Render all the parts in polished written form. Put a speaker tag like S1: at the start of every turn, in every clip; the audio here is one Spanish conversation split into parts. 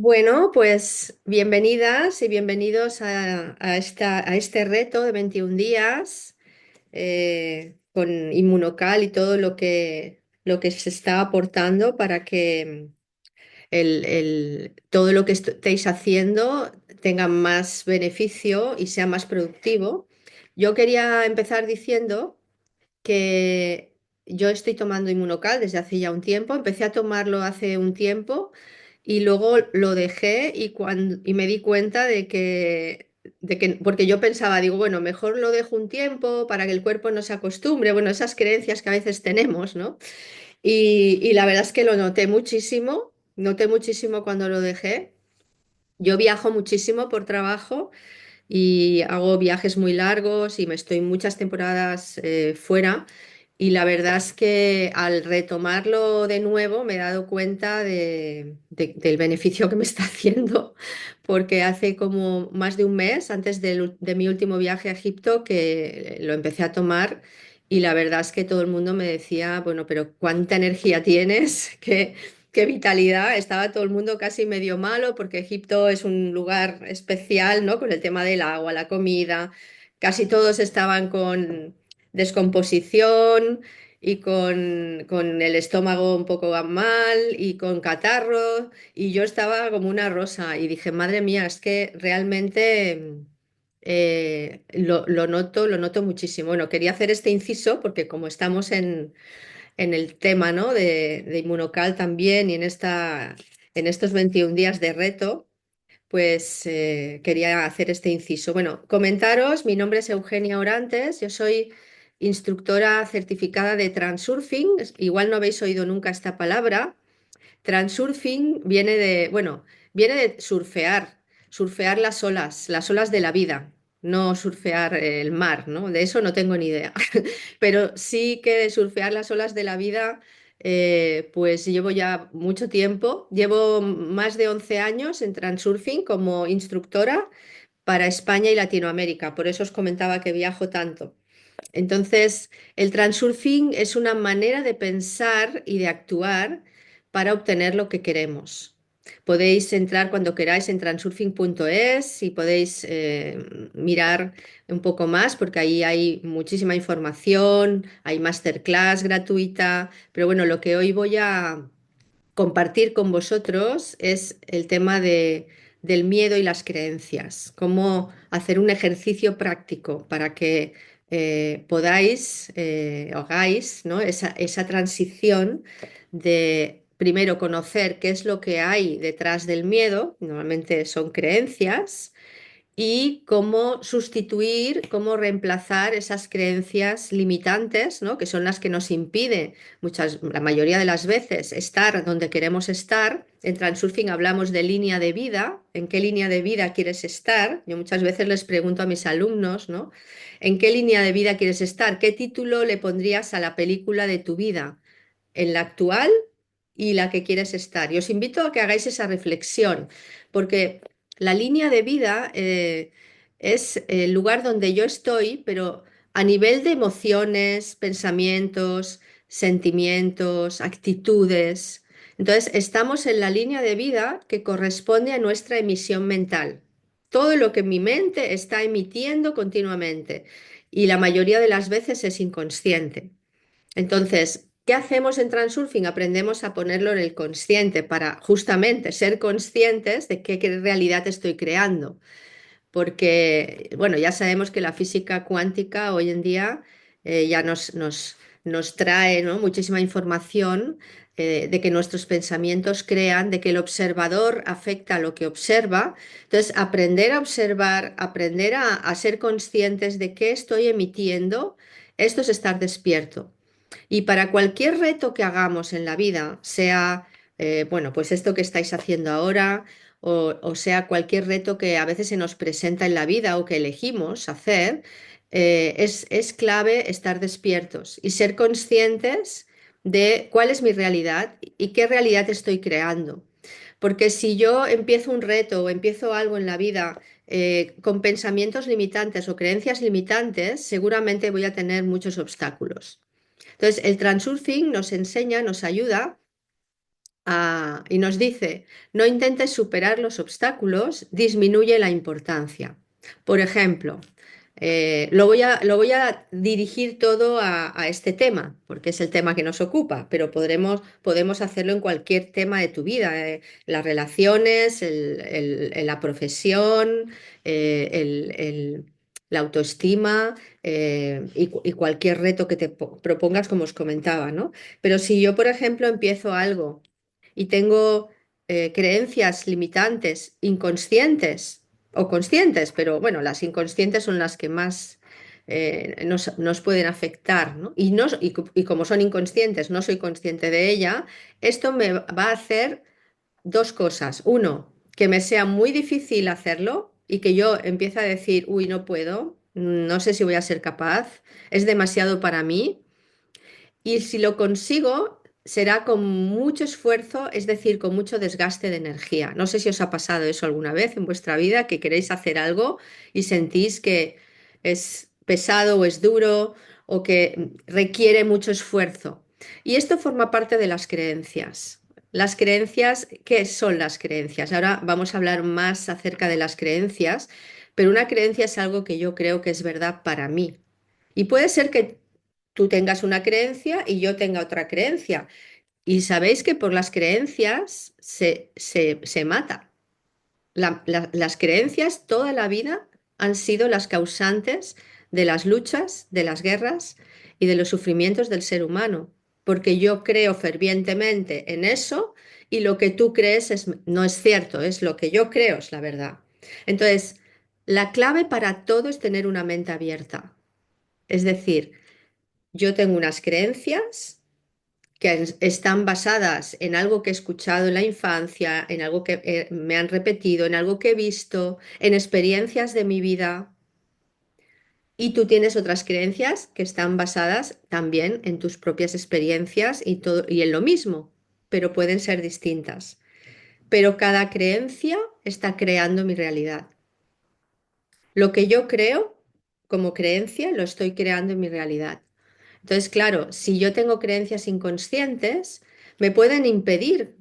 S1: Bueno, pues bienvenidas y bienvenidos a este reto de 21 días con Inmunocal y todo lo que se está aportando para que todo lo que estéis haciendo tenga más beneficio y sea más productivo. Yo quería empezar diciendo que yo estoy tomando Inmunocal desde hace ya un tiempo. Empecé a tomarlo hace un tiempo y luego lo dejé y me di cuenta porque yo pensaba, digo, bueno, mejor lo dejo un tiempo para que el cuerpo no se acostumbre, bueno, esas creencias que a veces tenemos, ¿no? Y la verdad es que lo noté muchísimo cuando lo dejé. Yo viajo muchísimo por trabajo y hago viajes muy largos y me estoy muchas temporadas fuera. Y la verdad es que al retomarlo de nuevo me he dado cuenta del beneficio que me está haciendo, porque hace como más de un mes, antes de mi último viaje a Egipto, que lo empecé a tomar. Y la verdad es que todo el mundo me decía, bueno, pero ¿cuánta energía tienes? Qué vitalidad. Estaba todo el mundo casi medio malo porque Egipto es un lugar especial, ¿no? Con el tema del agua, la comida. Casi todos estaban con descomposición y con el estómago un poco mal y con catarro. Y yo estaba como una rosa y dije, madre mía, es que realmente lo noto muchísimo. Bueno, quería hacer este inciso porque como estamos en el tema, ¿no? de Inmunocal también y en estos 21 días de reto, pues quería hacer este inciso. Bueno, comentaros, mi nombre es Eugenia Orantes, yo soy instructora certificada de Transurfing, igual no habéis oído nunca esta palabra. Transurfing viene de surfear las olas de la vida, no surfear el mar, ¿no? De eso no tengo ni idea. Pero sí que de surfear las olas de la vida, pues llevo ya mucho tiempo. Llevo más de 11 años en Transurfing como instructora para España y Latinoamérica. Por eso os comentaba que viajo tanto. Entonces, el transurfing es una manera de pensar y de actuar para obtener lo que queremos. Podéis entrar cuando queráis en transurfing.es y podéis mirar un poco más porque ahí hay muchísima información, hay masterclass gratuita, pero bueno, lo que hoy voy a compartir con vosotros es el tema del miedo y las creencias, cómo hacer un ejercicio práctico para que podáis, hagáis, ¿no? esa transición de primero conocer qué es lo que hay detrás del miedo, normalmente son creencias, y cómo sustituir, cómo reemplazar esas creencias limitantes, ¿no? Que son las que nos impide la mayoría de las veces estar donde queremos estar. En Transurfing hablamos de línea de vida, ¿en qué línea de vida quieres estar? Yo muchas veces les pregunto a mis alumnos, ¿no? ¿En qué línea de vida quieres estar? ¿Qué título le pondrías a la película de tu vida? ¿En la actual y la que quieres estar? Y os invito a que hagáis esa reflexión, porque la línea de vida es el lugar donde yo estoy, pero a nivel de emociones, pensamientos, sentimientos, actitudes. Entonces, estamos en la línea de vida que corresponde a nuestra emisión mental. Todo lo que mi mente está emitiendo continuamente y la mayoría de las veces es inconsciente. Entonces, ¿qué hacemos en Transurfing? Aprendemos a ponerlo en el consciente para justamente ser conscientes de qué realidad estoy creando. Porque, bueno, ya sabemos que la física cuántica hoy en día ya nos trae, ¿no? muchísima información de que nuestros pensamientos crean, de que el observador afecta a lo que observa. Entonces, aprender a observar, aprender a ser conscientes de qué estoy emitiendo, esto es estar despierto. Y para cualquier reto que hagamos en la vida, sea, bueno, pues esto que estáis haciendo ahora, o sea cualquier reto que a veces se nos presenta en la vida o que elegimos hacer, es clave estar despiertos y ser conscientes de cuál es mi realidad y qué realidad estoy creando. Porque si yo empiezo un reto o empiezo algo en la vida con pensamientos limitantes o creencias limitantes, seguramente voy a tener muchos obstáculos. Entonces, el transurfing nos enseña, nos ayuda y nos dice, no intentes superar los obstáculos, disminuye la importancia. Por ejemplo, lo voy a dirigir todo a este tema, porque es el tema que nos ocupa, pero podemos hacerlo en cualquier tema de tu vida, las relaciones, la profesión, la autoestima, y cualquier reto que te propongas, como os comentaba, ¿no? Pero si yo, por ejemplo, empiezo algo y tengo creencias limitantes inconscientes o conscientes, pero bueno, las inconscientes son las que más nos pueden afectar, ¿no? Y como son inconscientes, no soy consciente de ella, esto me va a hacer dos cosas. Uno, que me sea muy difícil hacerlo y que yo empiece a decir, uy, no puedo, no sé si voy a ser capaz, es demasiado para mí. Y si lo consigo, será con mucho esfuerzo, es decir, con mucho desgaste de energía. No sé si os ha pasado eso alguna vez en vuestra vida, que queréis hacer algo y sentís que es pesado o es duro o que requiere mucho esfuerzo. Y esto forma parte de las creencias. Las creencias, ¿qué son las creencias? Ahora vamos a hablar más acerca de las creencias, pero una creencia es algo que yo creo que es verdad para mí. Y puede ser que tú tengas una creencia y yo tenga otra creencia. Y sabéis que por las creencias se mata. Las creencias toda la vida han sido las causantes de las luchas, de las guerras y de los sufrimientos del ser humano. Porque yo creo fervientemente en eso y lo que tú crees no es cierto, es lo que yo creo, es la verdad. Entonces, la clave para todo es tener una mente abierta. Es decir, yo tengo unas creencias que están basadas en algo que he escuchado en la infancia, en algo que me han repetido, en algo que he visto, en experiencias de mi vida. Y tú tienes otras creencias que están basadas también en tus propias experiencias y todo, y en lo mismo, pero pueden ser distintas. Pero cada creencia está creando mi realidad. Lo que yo creo como creencia lo estoy creando en mi realidad. Entonces, claro, si yo tengo creencias inconscientes, me pueden impedir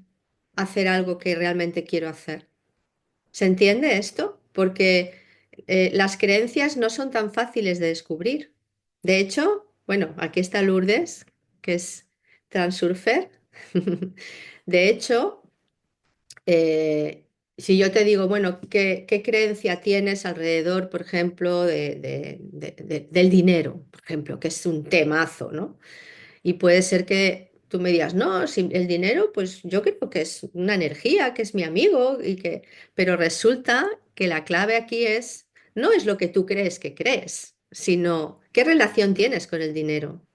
S1: hacer algo que realmente quiero hacer. ¿Se entiende esto? Porque las creencias no son tan fáciles de descubrir. De hecho, bueno, aquí está Lourdes, que es transurfer. De hecho, eh, si yo te digo, bueno, ¿qué creencia tienes alrededor, por ejemplo, del dinero, por ejemplo, que es un temazo, ¿no? Y puede ser que tú me digas, no, si el dinero, pues yo creo que es una energía, que es mi amigo, pero resulta que la clave aquí no es lo que tú crees, sino qué relación tienes con el dinero.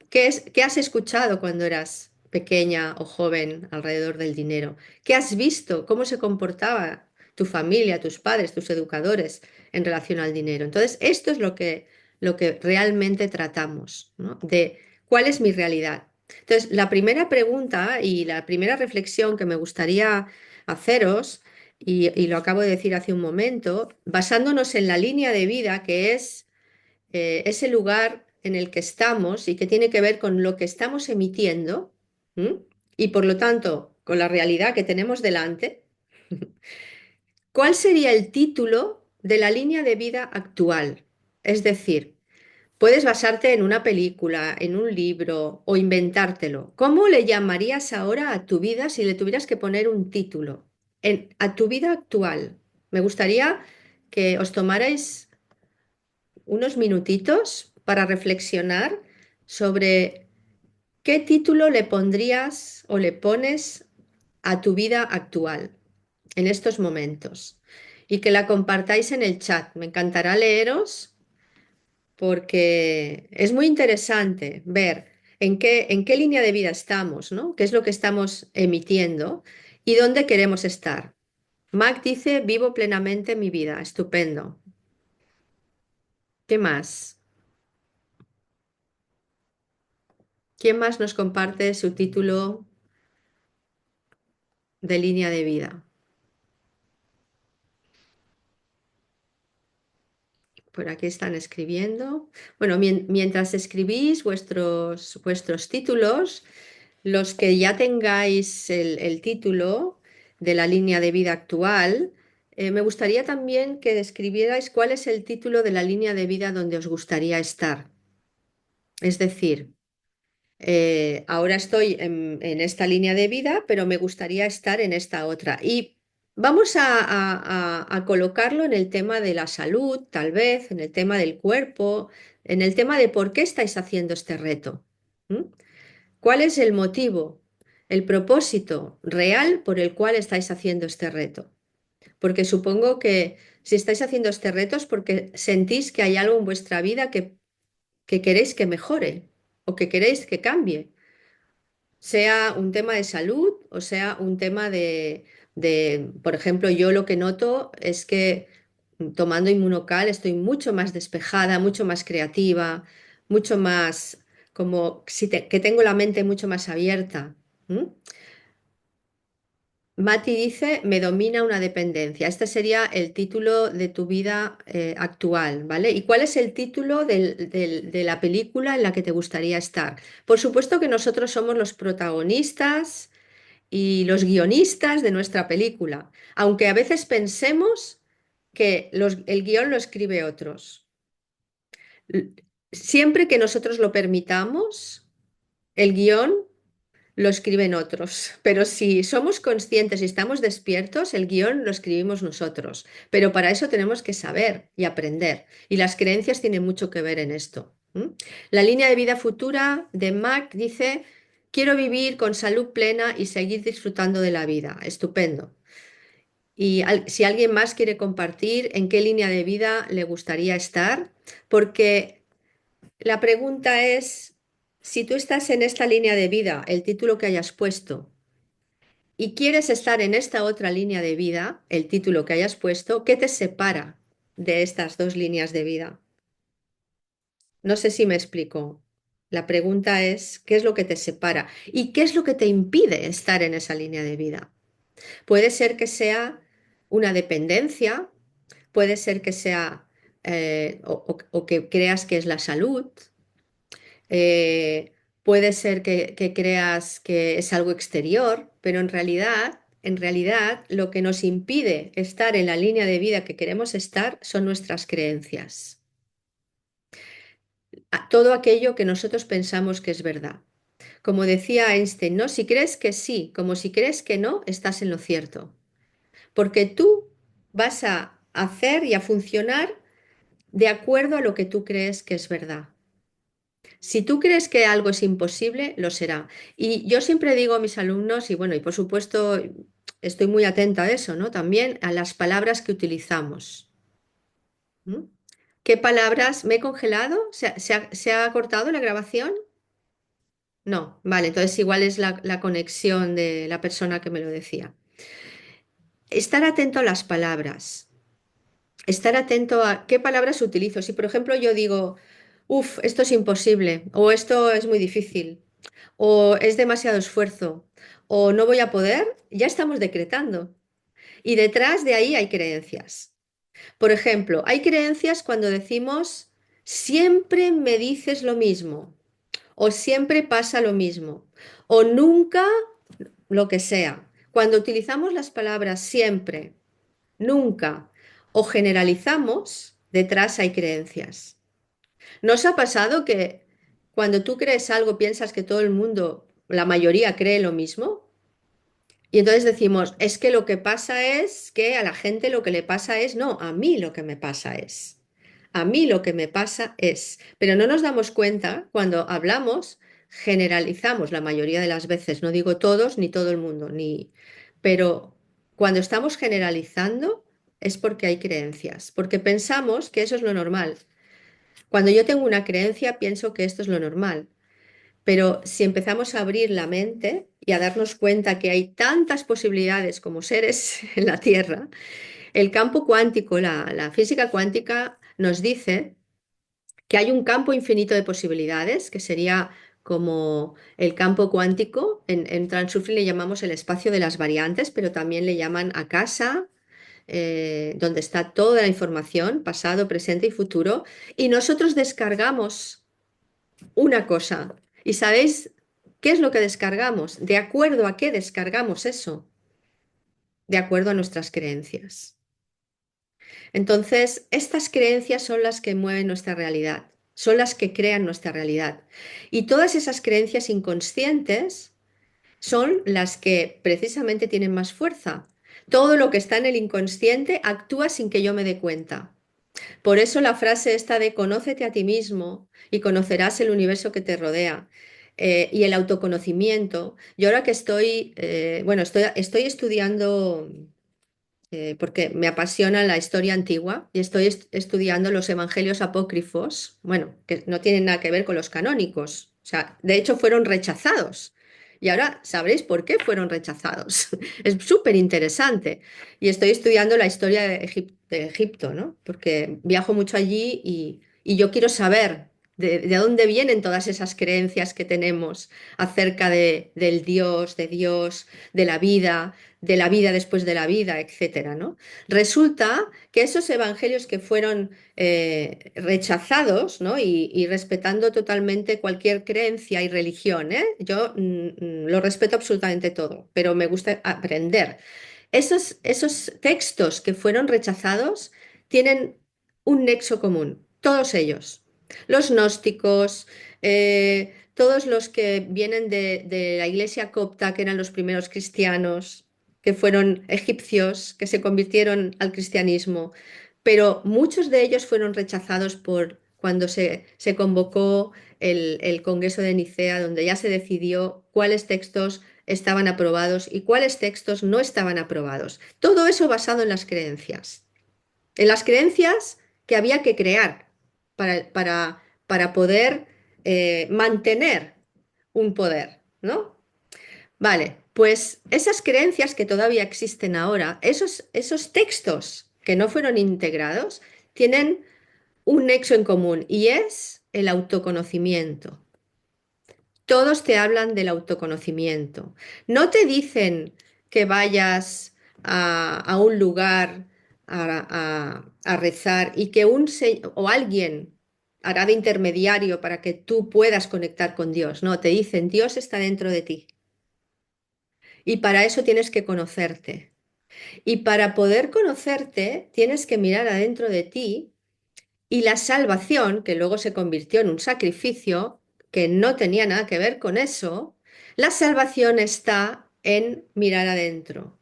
S1: ¿Qué has escuchado cuando eras pequeña o joven alrededor del dinero? ¿Qué has visto? ¿Cómo se comportaba tu familia, tus padres, tus educadores en relación al dinero? Entonces, esto es lo que realmente tratamos, ¿no? De cuál es mi realidad. Entonces, la primera pregunta y la primera reflexión que me gustaría haceros, y lo acabo de decir hace un momento, basándonos en la línea de vida que es ese lugar en el que estamos y que tiene que ver con lo que estamos emitiendo, ¿m? Y por lo tanto con la realidad que tenemos delante, ¿cuál sería el título de la línea de vida actual? Es decir, puedes basarte en una película, en un libro o inventártelo. ¿Cómo le llamarías ahora a tu vida si le tuvieras que poner un título? A tu vida actual. Me gustaría que os tomarais unos minutitos para reflexionar sobre qué título le pondrías o le pones a tu vida actual en estos momentos y que la compartáis en el chat. Me encantará leeros porque es muy interesante ver en qué línea de vida estamos, ¿no? ¿Qué es lo que estamos emitiendo y dónde queremos estar? Mac dice, vivo plenamente mi vida. Estupendo. ¿Qué más? ¿Quién más nos comparte su título de línea de vida? Por aquí están escribiendo. Bueno, mientras escribís vuestros títulos, los que ya tengáis el título de la línea de vida actual, me gustaría también que describierais cuál es el título de la línea de vida donde os gustaría estar. Es decir, ahora estoy en esta línea de vida, pero me gustaría estar en esta otra. Y vamos a colocarlo en el tema de la salud, tal vez, en el tema del cuerpo, en el tema de por qué estáis haciendo este reto. ¿Mm? ¿Cuál es el motivo, el propósito real por el cual estáis haciendo este reto? Porque supongo que si estáis haciendo este reto es porque sentís que hay algo en vuestra vida que queréis que mejore o que queréis que cambie, sea un tema de salud o sea un tema por ejemplo, yo lo que noto es que tomando Inmunocal estoy mucho más despejada, mucho más creativa, mucho más como si que tengo la mente mucho más abierta. ¿M? Mati dice, me domina una dependencia. Este sería el título de tu vida actual, ¿vale? ¿Y cuál es el título de la película en la que te gustaría estar? Por supuesto que nosotros somos los protagonistas y los guionistas de nuestra película, aunque a veces pensemos que el guión lo escribe otros. L- Siempre que nosotros lo permitamos, el guión lo escriben otros, pero si somos conscientes y estamos despiertos, el guión lo escribimos nosotros. Pero para eso tenemos que saber y aprender. Y las creencias tienen mucho que ver en esto. ¿M? La línea de vida futura de Mac dice, quiero vivir con salud plena y seguir disfrutando de la vida. Estupendo. Y si alguien más quiere compartir en qué línea de vida le gustaría estar, porque la pregunta es, si tú estás en esta línea de vida, el título que hayas puesto, y quieres estar en esta otra línea de vida, el título que hayas puesto, ¿qué te separa de estas dos líneas de vida? No sé si me explico. La pregunta es, ¿qué es lo que te separa? ¿Y qué es lo que te impide estar en esa línea de vida? Puede ser que sea una dependencia, puede ser que sea o que creas que es la salud, eh, puede ser que creas que es algo exterior, pero en realidad, lo que nos impide estar en la línea de vida que queremos estar son nuestras creencias. Todo aquello que nosotros pensamos que es verdad. Como decía Einstein, ¿no? Si crees que sí, como si crees que no, estás en lo cierto. Porque tú vas a hacer y a funcionar de acuerdo a lo que tú crees que es verdad. Si tú crees que algo es imposible, lo será. Y yo siempre digo a mis alumnos, y bueno, y por supuesto estoy muy atenta a eso, ¿no? También a las palabras que utilizamos. ¿Mm? ¿Qué palabras me he congelado? ¿Se ha cortado la grabación? No, vale, entonces igual es la conexión de la persona que me lo decía. Estar atento a las palabras, estar atento a qué palabras utilizo. Si, por ejemplo, yo digo, uff, esto es imposible, o esto es muy difícil, o es demasiado esfuerzo, o no voy a poder, ya estamos decretando. Y detrás de ahí hay creencias. Por ejemplo, hay creencias cuando decimos, siempre me dices lo mismo, o siempre pasa lo mismo, o nunca lo que sea. Cuando utilizamos las palabras siempre, nunca o generalizamos, detrás hay creencias. ¿No os ha pasado que cuando tú crees algo piensas que todo el mundo, la mayoría cree lo mismo? Y entonces decimos, es que lo que pasa es que a la gente lo que le pasa es, no, a mí lo que me pasa es. A mí lo que me pasa es. Pero no nos damos cuenta cuando hablamos, generalizamos la mayoría de las veces, no digo todos ni todo el mundo, ni... Pero cuando estamos generalizando es porque hay creencias, porque pensamos que eso es lo normal. Cuando yo tengo una creencia, pienso que esto es lo normal. Pero si empezamos a abrir la mente y a darnos cuenta que hay tantas posibilidades como seres en la Tierra, el campo cuántico, la física cuántica nos dice que hay un campo infinito de posibilidades, que sería como el campo cuántico. En Transurfing le llamamos el espacio de las variantes, pero también le llaman a casa, donde está toda la información, pasado, presente y futuro, y nosotros descargamos una cosa. ¿Y sabéis? ¿Qué es lo que descargamos? ¿De acuerdo a qué descargamos eso? De acuerdo a nuestras creencias. Entonces, estas creencias son las que mueven nuestra realidad, son las que crean nuestra realidad. Y todas esas creencias inconscientes son las que precisamente tienen más fuerza. Todo lo que está en el inconsciente actúa sin que yo me dé cuenta. Por eso la frase esta de conócete a ti mismo y conocerás el universo que te rodea. Y el autoconocimiento. Yo ahora que estoy estudiando porque me apasiona la historia antigua y estoy estudiando los evangelios apócrifos, bueno, que no tienen nada que ver con los canónicos, o sea, de hecho fueron rechazados. Y ahora sabréis por qué fueron rechazados. Es súper interesante. Y estoy estudiando la historia de Egipto, ¿no? Porque viajo mucho allí y yo quiero saber de dónde vienen todas esas creencias que tenemos acerca del Dios, de Dios, de la vida después de la vida, etcétera, ¿no? Resulta que esos evangelios que fueron rechazados, ¿no? Y respetando totalmente cualquier creencia y religión, ¿eh? Yo lo respeto absolutamente todo, pero me gusta aprender. Esos textos que fueron rechazados tienen un nexo común, todos ellos. Los gnósticos, todos los que vienen de la iglesia copta, que eran los primeros cristianos, que fueron egipcios, que se convirtieron al cristianismo, pero muchos de ellos fueron rechazados por cuando se convocó el Congreso de Nicea, donde ya se decidió cuáles textos estaban aprobados y cuáles textos no estaban aprobados. Todo eso basado en las creencias que había que crear para poder mantener un poder, ¿no? Vale, pues esas creencias que todavía existen ahora, esos textos que no fueron integrados, tienen un nexo en común y es el autoconocimiento. Todos te hablan del autoconocimiento. No te dicen que vayas a un lugar a rezar y que o alguien hará de intermediario para que tú puedas conectar con Dios. No, te dicen, Dios está dentro de ti. Y para eso tienes que conocerte. Y para poder conocerte, tienes que mirar adentro de ti y la salvación, que luego se convirtió en un sacrificio, que no tenía nada que ver con eso, la salvación está en mirar adentro,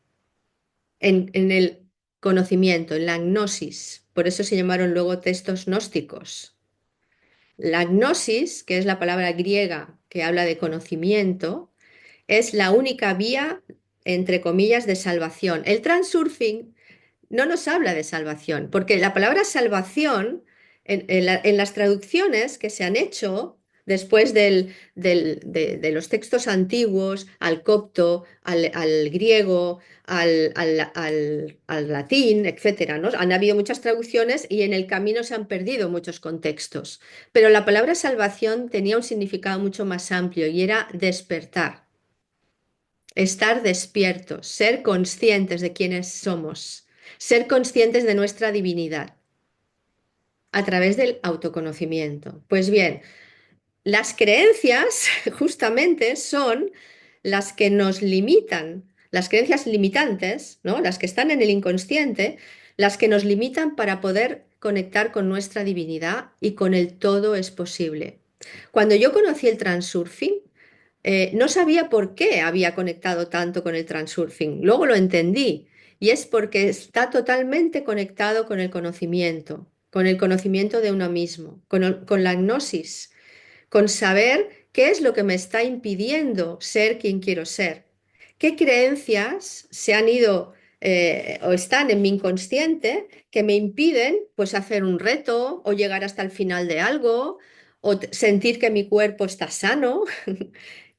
S1: en el conocimiento, en la gnosis. Por eso se llamaron luego textos gnósticos. La gnosis, que es la palabra griega que habla de conocimiento, es la única vía, entre comillas, de salvación. El transurfing no nos habla de salvación, porque la palabra salvación en las traducciones que se han hecho después de los textos antiguos al copto, al griego, al latín, etcétera, ¿no? Han habido muchas traducciones y en el camino se han perdido muchos contextos. Pero la palabra salvación tenía un significado mucho más amplio y era despertar, estar despiertos, ser conscientes de quiénes somos, ser conscientes de nuestra divinidad a través del autoconocimiento. Pues bien, las creencias justamente son las que nos limitan, las creencias limitantes, ¿no? Las que están en el inconsciente, las que nos limitan para poder conectar con nuestra divinidad y con el todo es posible. Cuando yo conocí el transurfing, no sabía por qué había conectado tanto con el transurfing. Luego lo entendí y es porque está totalmente conectado con el conocimiento de uno mismo, con la gnosis, con saber qué es lo que me está impidiendo ser quien quiero ser, qué creencias se han ido o están en mi inconsciente que me impiden pues hacer un reto o llegar hasta el final de algo o sentir que mi cuerpo está sano.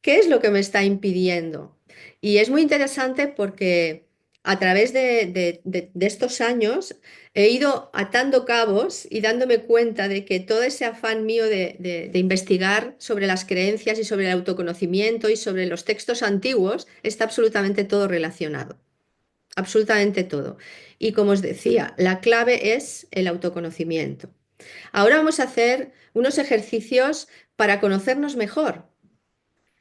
S1: ¿Qué es lo que me está impidiendo? Y es muy interesante porque a través de estos años he ido atando cabos y dándome cuenta de que todo ese afán mío de investigar sobre las creencias y sobre el autoconocimiento y sobre los textos antiguos está absolutamente todo relacionado, absolutamente todo. Y como os decía, la clave es el autoconocimiento. Ahora vamos a hacer unos ejercicios para conocernos mejor.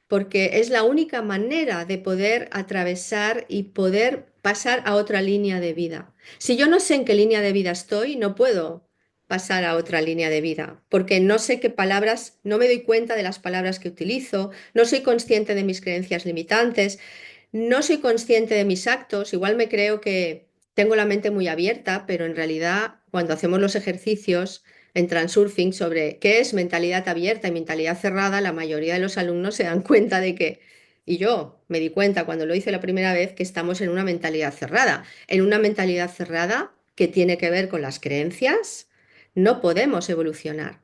S1: porque es la única manera de poder atravesar y poder pasar a otra línea de vida. Si yo no sé en qué línea de vida estoy, no puedo pasar a otra línea de vida, porque no sé qué palabras, no me doy cuenta de las palabras que utilizo, no soy consciente de mis creencias limitantes, no soy consciente de mis actos, igual me creo que tengo la mente muy abierta, pero en realidad cuando hacemos los ejercicios en Transurfing sobre qué es mentalidad abierta y mentalidad cerrada, la mayoría de los alumnos se dan cuenta de que, y yo me di cuenta cuando lo hice la primera vez, que estamos en una mentalidad cerrada. En una mentalidad cerrada que tiene que ver con las creencias, no podemos evolucionar.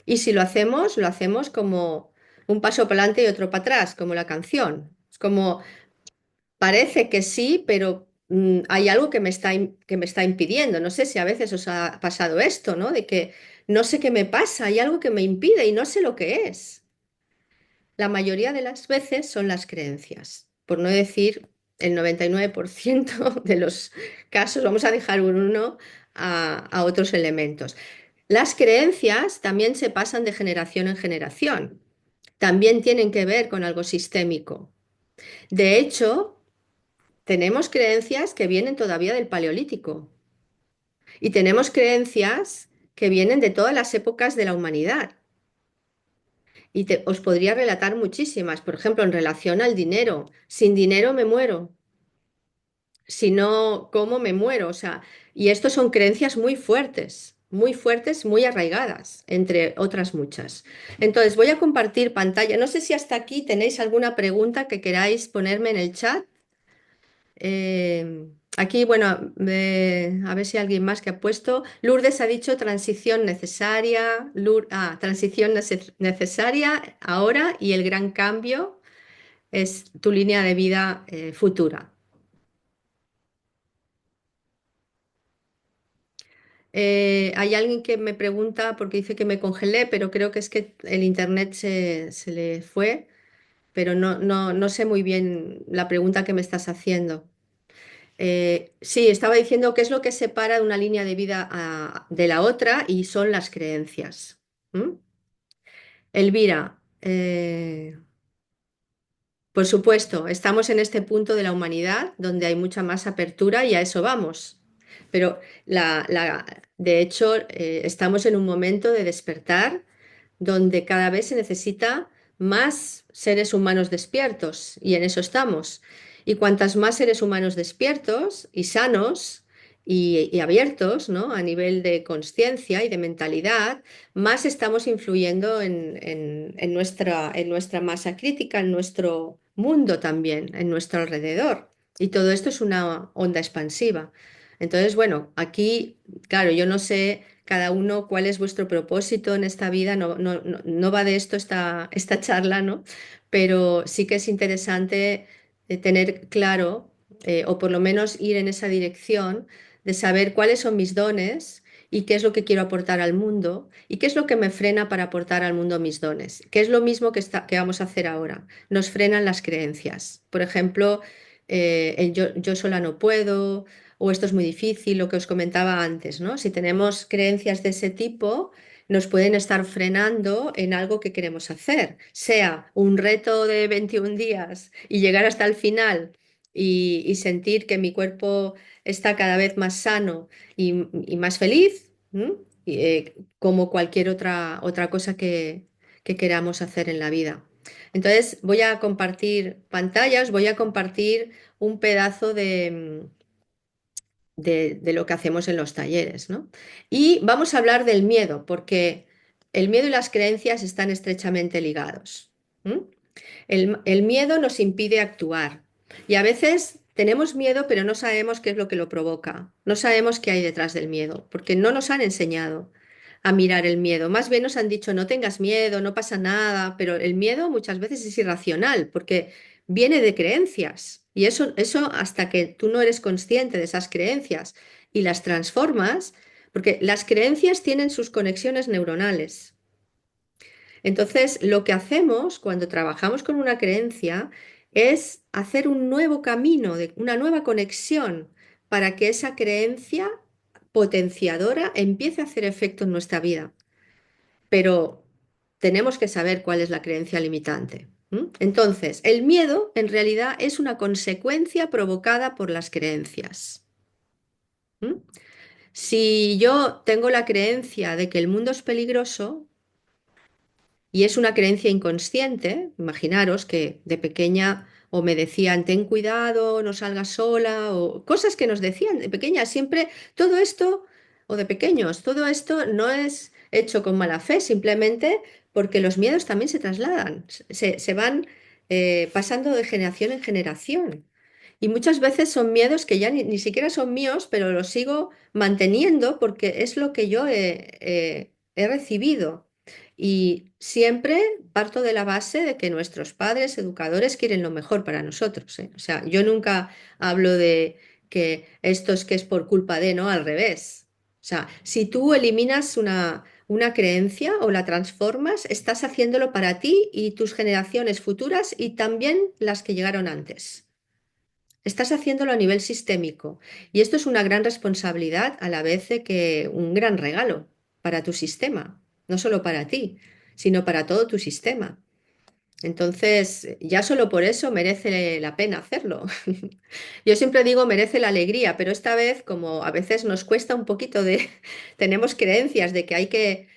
S1: Y si lo hacemos como un paso para adelante y otro para atrás, como la canción. Es como parece que sí, pero hay algo que me está impidiendo. No sé si a veces os ha pasado esto, ¿no? De que no sé qué me pasa, hay algo que me impide y no sé lo que es. La mayoría de las veces son las creencias, por no decir el 99% de los casos, vamos a dejar un uno a otros elementos. Las creencias también se pasan de generación en generación, también tienen que ver con algo sistémico. De hecho, tenemos creencias que vienen todavía del Paleolítico y tenemos creencias que vienen de todas las épocas de la humanidad. Y os podría relatar muchísimas, por ejemplo, en relación al dinero. Sin dinero me muero, si no, ¿cómo me muero? O sea, y estos son creencias muy fuertes, muy arraigadas, entre otras muchas. Entonces, voy a compartir pantalla. No sé si hasta aquí tenéis alguna pregunta que queráis ponerme en el chat. Aquí, bueno, a ver si alguien más que ha puesto. Lourdes ha dicho transición necesaria, transición necesaria ahora y el gran cambio es tu línea de vida futura. Hay alguien que me pregunta porque dice que me congelé, pero creo que es que el internet se le fue, pero no sé muy bien la pregunta que me estás haciendo. Sí, estaba diciendo qué es lo que separa de una línea de vida de la otra y son las creencias. ¿Mm? Elvira, por supuesto, estamos en este punto de la humanidad donde hay mucha más apertura y a eso vamos. Pero de hecho, estamos en un momento de despertar donde cada vez se necesita más seres humanos despiertos y en eso estamos. Y cuantas más seres humanos despiertos y sanos y abiertos, ¿no? A nivel de conciencia y de mentalidad, más estamos influyendo en nuestra masa crítica, en nuestro mundo también, en nuestro alrededor. Y todo esto es una onda expansiva. Entonces, bueno, aquí, claro, yo no sé cada uno cuál es vuestro propósito en esta vida, no va de esto esta charla, ¿no? Pero sí que es interesante tener claro, o por lo menos ir en esa dirección, de saber cuáles son mis dones y qué es lo que quiero aportar al mundo y qué es lo que me frena para aportar al mundo mis dones, que es lo mismo que vamos a hacer ahora. Nos frenan las creencias. Por ejemplo, yo sola no puedo, o esto es muy difícil, lo que os comentaba antes, ¿no? Si tenemos creencias de ese tipo, nos pueden estar frenando en algo que queremos hacer, sea un reto de 21 días y llegar hasta el final y sentir que mi cuerpo está cada vez más sano y más feliz, ¿m? Como cualquier otra cosa que queramos hacer en la vida. Entonces, voy a compartir pantallas, voy a compartir un pedazo de lo que hacemos en los talleres, ¿no? Y vamos a hablar del miedo, porque el miedo y las creencias están estrechamente ligados. ¿M? El miedo nos impide actuar y a veces tenemos miedo, pero no sabemos qué es lo que lo provoca, no sabemos qué hay detrás del miedo, porque no nos han enseñado a mirar el miedo. Más bien nos han dicho, no tengas miedo, no pasa nada, pero el miedo muchas veces es irracional, porque viene de creencias. Y eso hasta que tú no eres consciente de esas creencias y las transformas, porque las creencias tienen sus conexiones neuronales. Entonces, lo que hacemos cuando trabajamos con una creencia es hacer un nuevo camino, una nueva conexión para que esa creencia potenciadora empiece a hacer efecto en nuestra vida. Pero tenemos que saber cuál es la creencia limitante. ¿Mm? Entonces, el miedo en realidad es una consecuencia provocada por las creencias. ¿Mm? Si yo tengo la creencia de que el mundo es peligroso, y es una creencia inconsciente, imaginaros que de pequeña o me decían, ten cuidado, no salgas sola, o cosas que nos decían de pequeña, siempre todo esto, o de pequeños, todo esto no es hecho con mala fe, simplemente porque los miedos también se trasladan, se van pasando de generación en generación. Y muchas veces son miedos que ya ni siquiera son míos, pero los sigo manteniendo porque es lo que yo he recibido. Y siempre parto de la base de que nuestros padres, educadores, quieren lo mejor para nosotros, ¿eh? O sea, yo nunca hablo de que esto es que es por culpa de, no, al revés. O sea, si tú eliminas una creencia o la transformas, estás haciéndolo para ti y tus generaciones futuras y también las que llegaron antes. Estás haciéndolo a nivel sistémico y esto es una gran responsabilidad a la vez de que un gran regalo para tu sistema, no solo para ti, sino para todo tu sistema. Entonces, ya solo por eso merece la pena hacerlo. Yo siempre digo merece la alegría, pero esta vez, como a veces nos cuesta un poquito tenemos creencias de que hay que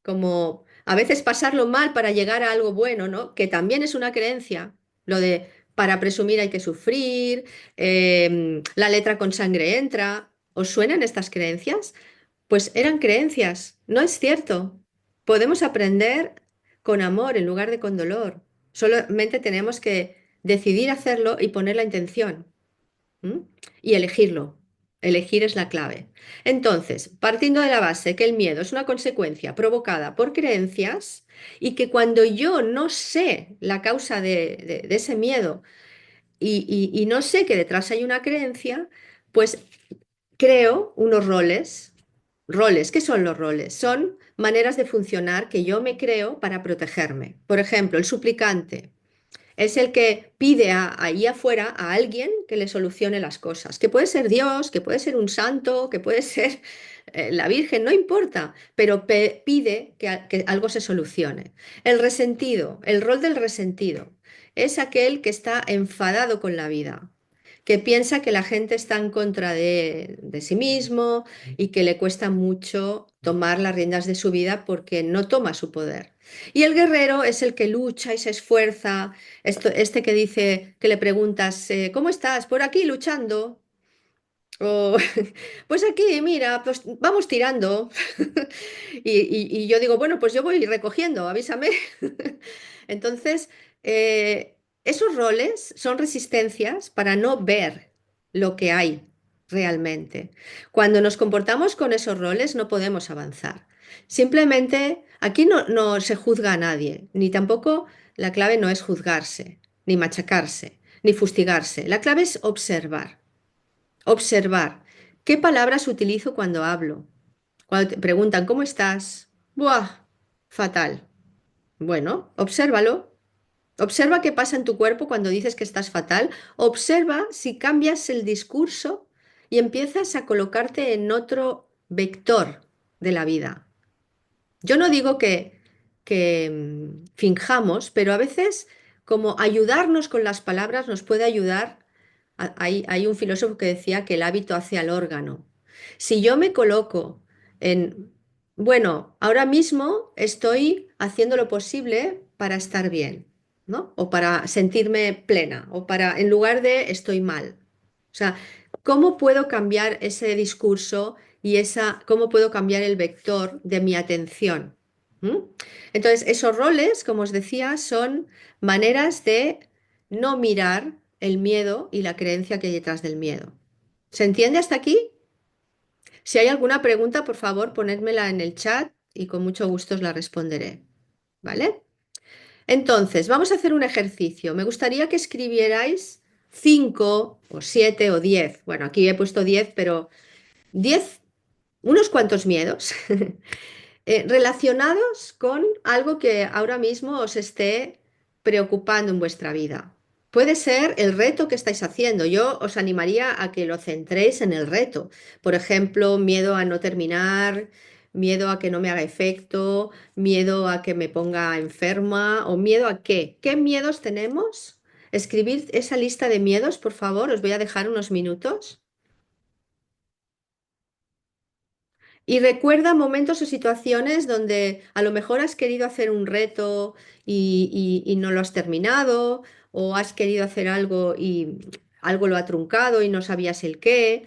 S1: como a veces pasarlo mal para llegar a algo bueno, ¿no? Que también es una creencia, lo de para presumir hay que sufrir, la letra con sangre entra. ¿Os suenan estas creencias? Pues eran creencias, no es cierto. Podemos aprender con amor en lugar de con dolor. Solamente tenemos que decidir hacerlo y poner la intención. ¿Mm? Y elegirlo. Elegir es la clave. Entonces, partiendo de la base que el miedo es una consecuencia provocada por creencias y que cuando yo no sé la causa de ese miedo y no sé que detrás hay una creencia, pues creo unos roles. Roles, ¿qué son los roles? Son maneras de funcionar que yo me creo para protegerme. Por ejemplo, el suplicante. Es el que pide ahí afuera a alguien que le solucione las cosas, que puede ser Dios, que puede ser un santo, que puede ser la Virgen, no importa, pero pide que algo se solucione. El resentido, el rol del resentido, es aquel que está enfadado con la vida, que piensa que la gente está en contra de sí mismo y que le cuesta mucho tomar las riendas de su vida porque no toma su poder. Y el guerrero es el que lucha y se esfuerza, este que dice, que le preguntas, ¿cómo estás? Por aquí luchando. O, pues aquí, mira, pues vamos tirando. Y yo digo, bueno, pues yo voy recogiendo, avísame. Entonces, esos roles son resistencias para no ver lo que hay realmente. Cuando nos comportamos con esos roles no podemos avanzar. Simplemente aquí no se juzga a nadie, ni tampoco la clave no es juzgarse, ni machacarse, ni fustigarse. La clave es observar. Observar. ¿Qué palabras utilizo cuando hablo? Cuando te preguntan, ¿cómo estás? Buah, fatal. Bueno, obsérvalo. Observa qué pasa en tu cuerpo cuando dices que estás fatal. Observa si cambias el discurso y empiezas a colocarte en otro vector de la vida. Yo no digo que finjamos, pero a veces como ayudarnos con las palabras nos puede ayudar. Hay un filósofo que decía que el hábito hace al órgano. Si yo me coloco en, bueno, ahora mismo estoy haciendo lo posible para estar bien, ¿no? O para sentirme plena, o para, en lugar de estoy mal. O sea, ¿cómo puedo cambiar ese discurso y cómo puedo cambiar el vector de mi atención? ¿Mm? Entonces, esos roles, como os decía, son maneras de no mirar el miedo y la creencia que hay detrás del miedo. ¿Se entiende hasta aquí? Si hay alguna pregunta, por favor, ponedmela en el chat y con mucho gusto os la responderé. ¿Vale? Entonces, vamos a hacer un ejercicio. Me gustaría que escribierais 5 o 7 o 10. Bueno, aquí he puesto 10, pero 10, unos cuantos miedos relacionados con algo que ahora mismo os esté preocupando en vuestra vida. Puede ser el reto que estáis haciendo. Yo os animaría a que lo centréis en el reto. Por ejemplo, miedo a no terminar, miedo a que no me haga efecto, miedo a que me ponga enferma o miedo a qué. ¿Qué miedos tenemos? Escribir esa lista de miedos, por favor, os voy a dejar unos minutos. Y recuerda momentos o situaciones donde a lo mejor has querido hacer un reto y no lo has terminado, o has querido hacer algo y algo lo ha truncado y no sabías el qué.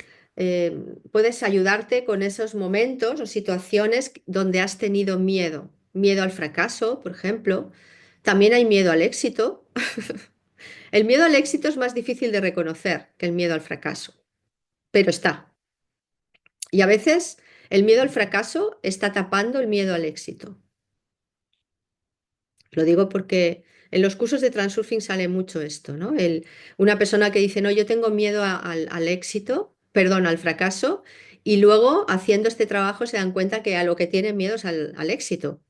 S1: Puedes ayudarte con esos momentos o situaciones donde has tenido miedo. Miedo al fracaso, por ejemplo. También hay miedo al éxito. El miedo al éxito es más difícil de reconocer que el miedo al fracaso, pero está. Y a veces el miedo al fracaso está tapando el miedo al éxito. Lo digo porque en los cursos de transurfing sale mucho esto, ¿no? Una persona que dice, no, yo tengo miedo al éxito, perdón, al fracaso, y luego haciendo este trabajo se dan cuenta que a lo que tienen miedo es al éxito.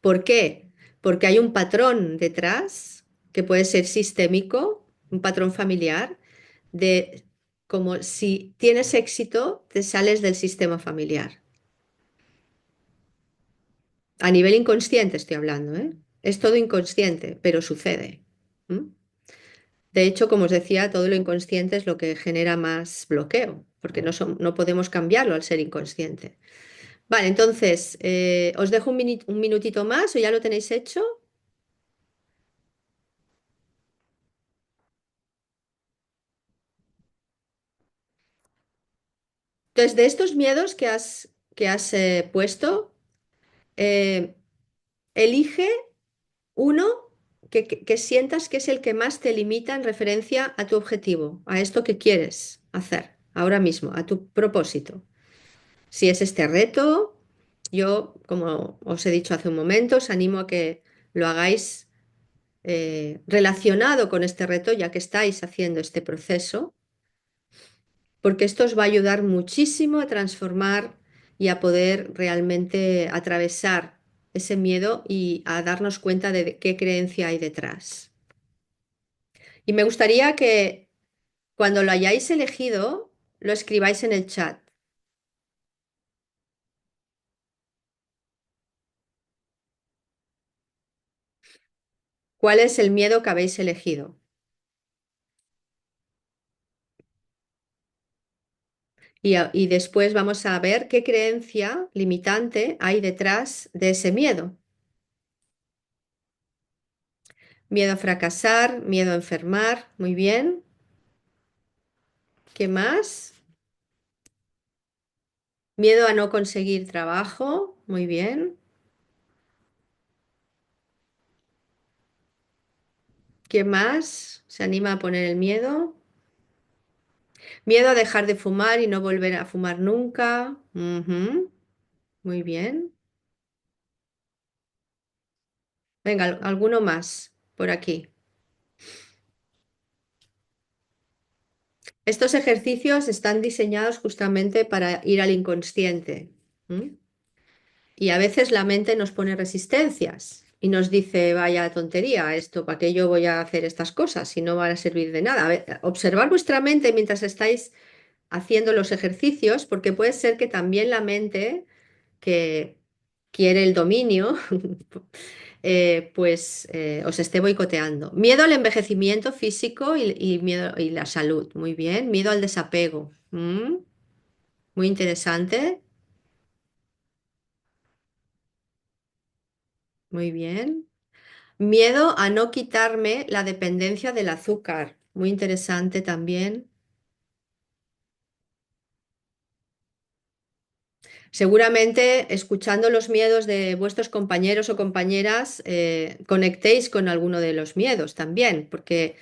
S1: ¿Por qué? Porque hay un patrón detrás que puede ser sistémico, un patrón familiar, de como si tienes éxito, te sales del sistema familiar. A nivel inconsciente estoy hablando, ¿eh? Es todo inconsciente, pero sucede. ¿M? De hecho, como os decía, todo lo inconsciente es lo que genera más bloqueo, porque no podemos cambiarlo al ser inconsciente. Vale, entonces, os dejo un minutito más o ya lo tenéis hecho. Entonces, de estos miedos que has puesto, eh, elige uno que sientas que es el que más te limita en referencia a tu objetivo, a esto que quieres hacer ahora mismo, a tu propósito. Si es este reto, yo, como os he dicho hace un momento, os animo a que lo hagáis relacionado con este reto, ya que estáis haciendo este proceso, porque esto os va a ayudar muchísimo a transformar y a poder realmente atravesar ese miedo y a darnos cuenta de qué creencia hay detrás. Y me gustaría que cuando lo hayáis elegido, lo escribáis en el chat. ¿Cuál es el miedo que habéis elegido? Y después vamos a ver qué creencia limitante hay detrás de ese miedo. Miedo a fracasar, miedo a enfermar, muy bien. ¿Qué más? Miedo a no conseguir trabajo, muy bien. ¿Qué más? ¿Se anima a poner el miedo? Miedo a dejar de fumar y no volver a fumar nunca. Ujú, muy bien. Venga, alguno más por aquí. Estos ejercicios están diseñados justamente para ir al inconsciente. ¿M? Y a veces la mente nos pone resistencias y nos dice, vaya tontería, esto, ¿para qué yo voy a hacer estas cosas si no van a servir de nada? A ver, observar vuestra mente mientras estáis haciendo los ejercicios, porque puede ser que también la mente que quiere el dominio, os esté boicoteando. Miedo al envejecimiento físico y miedo y la salud, muy bien. Miedo al desapego, muy interesante, muy bien. Miedo a no quitarme la dependencia del azúcar, muy interesante también. Seguramente, escuchando los miedos de vuestros compañeros o compañeras, conectéis con alguno de los miedos también, porque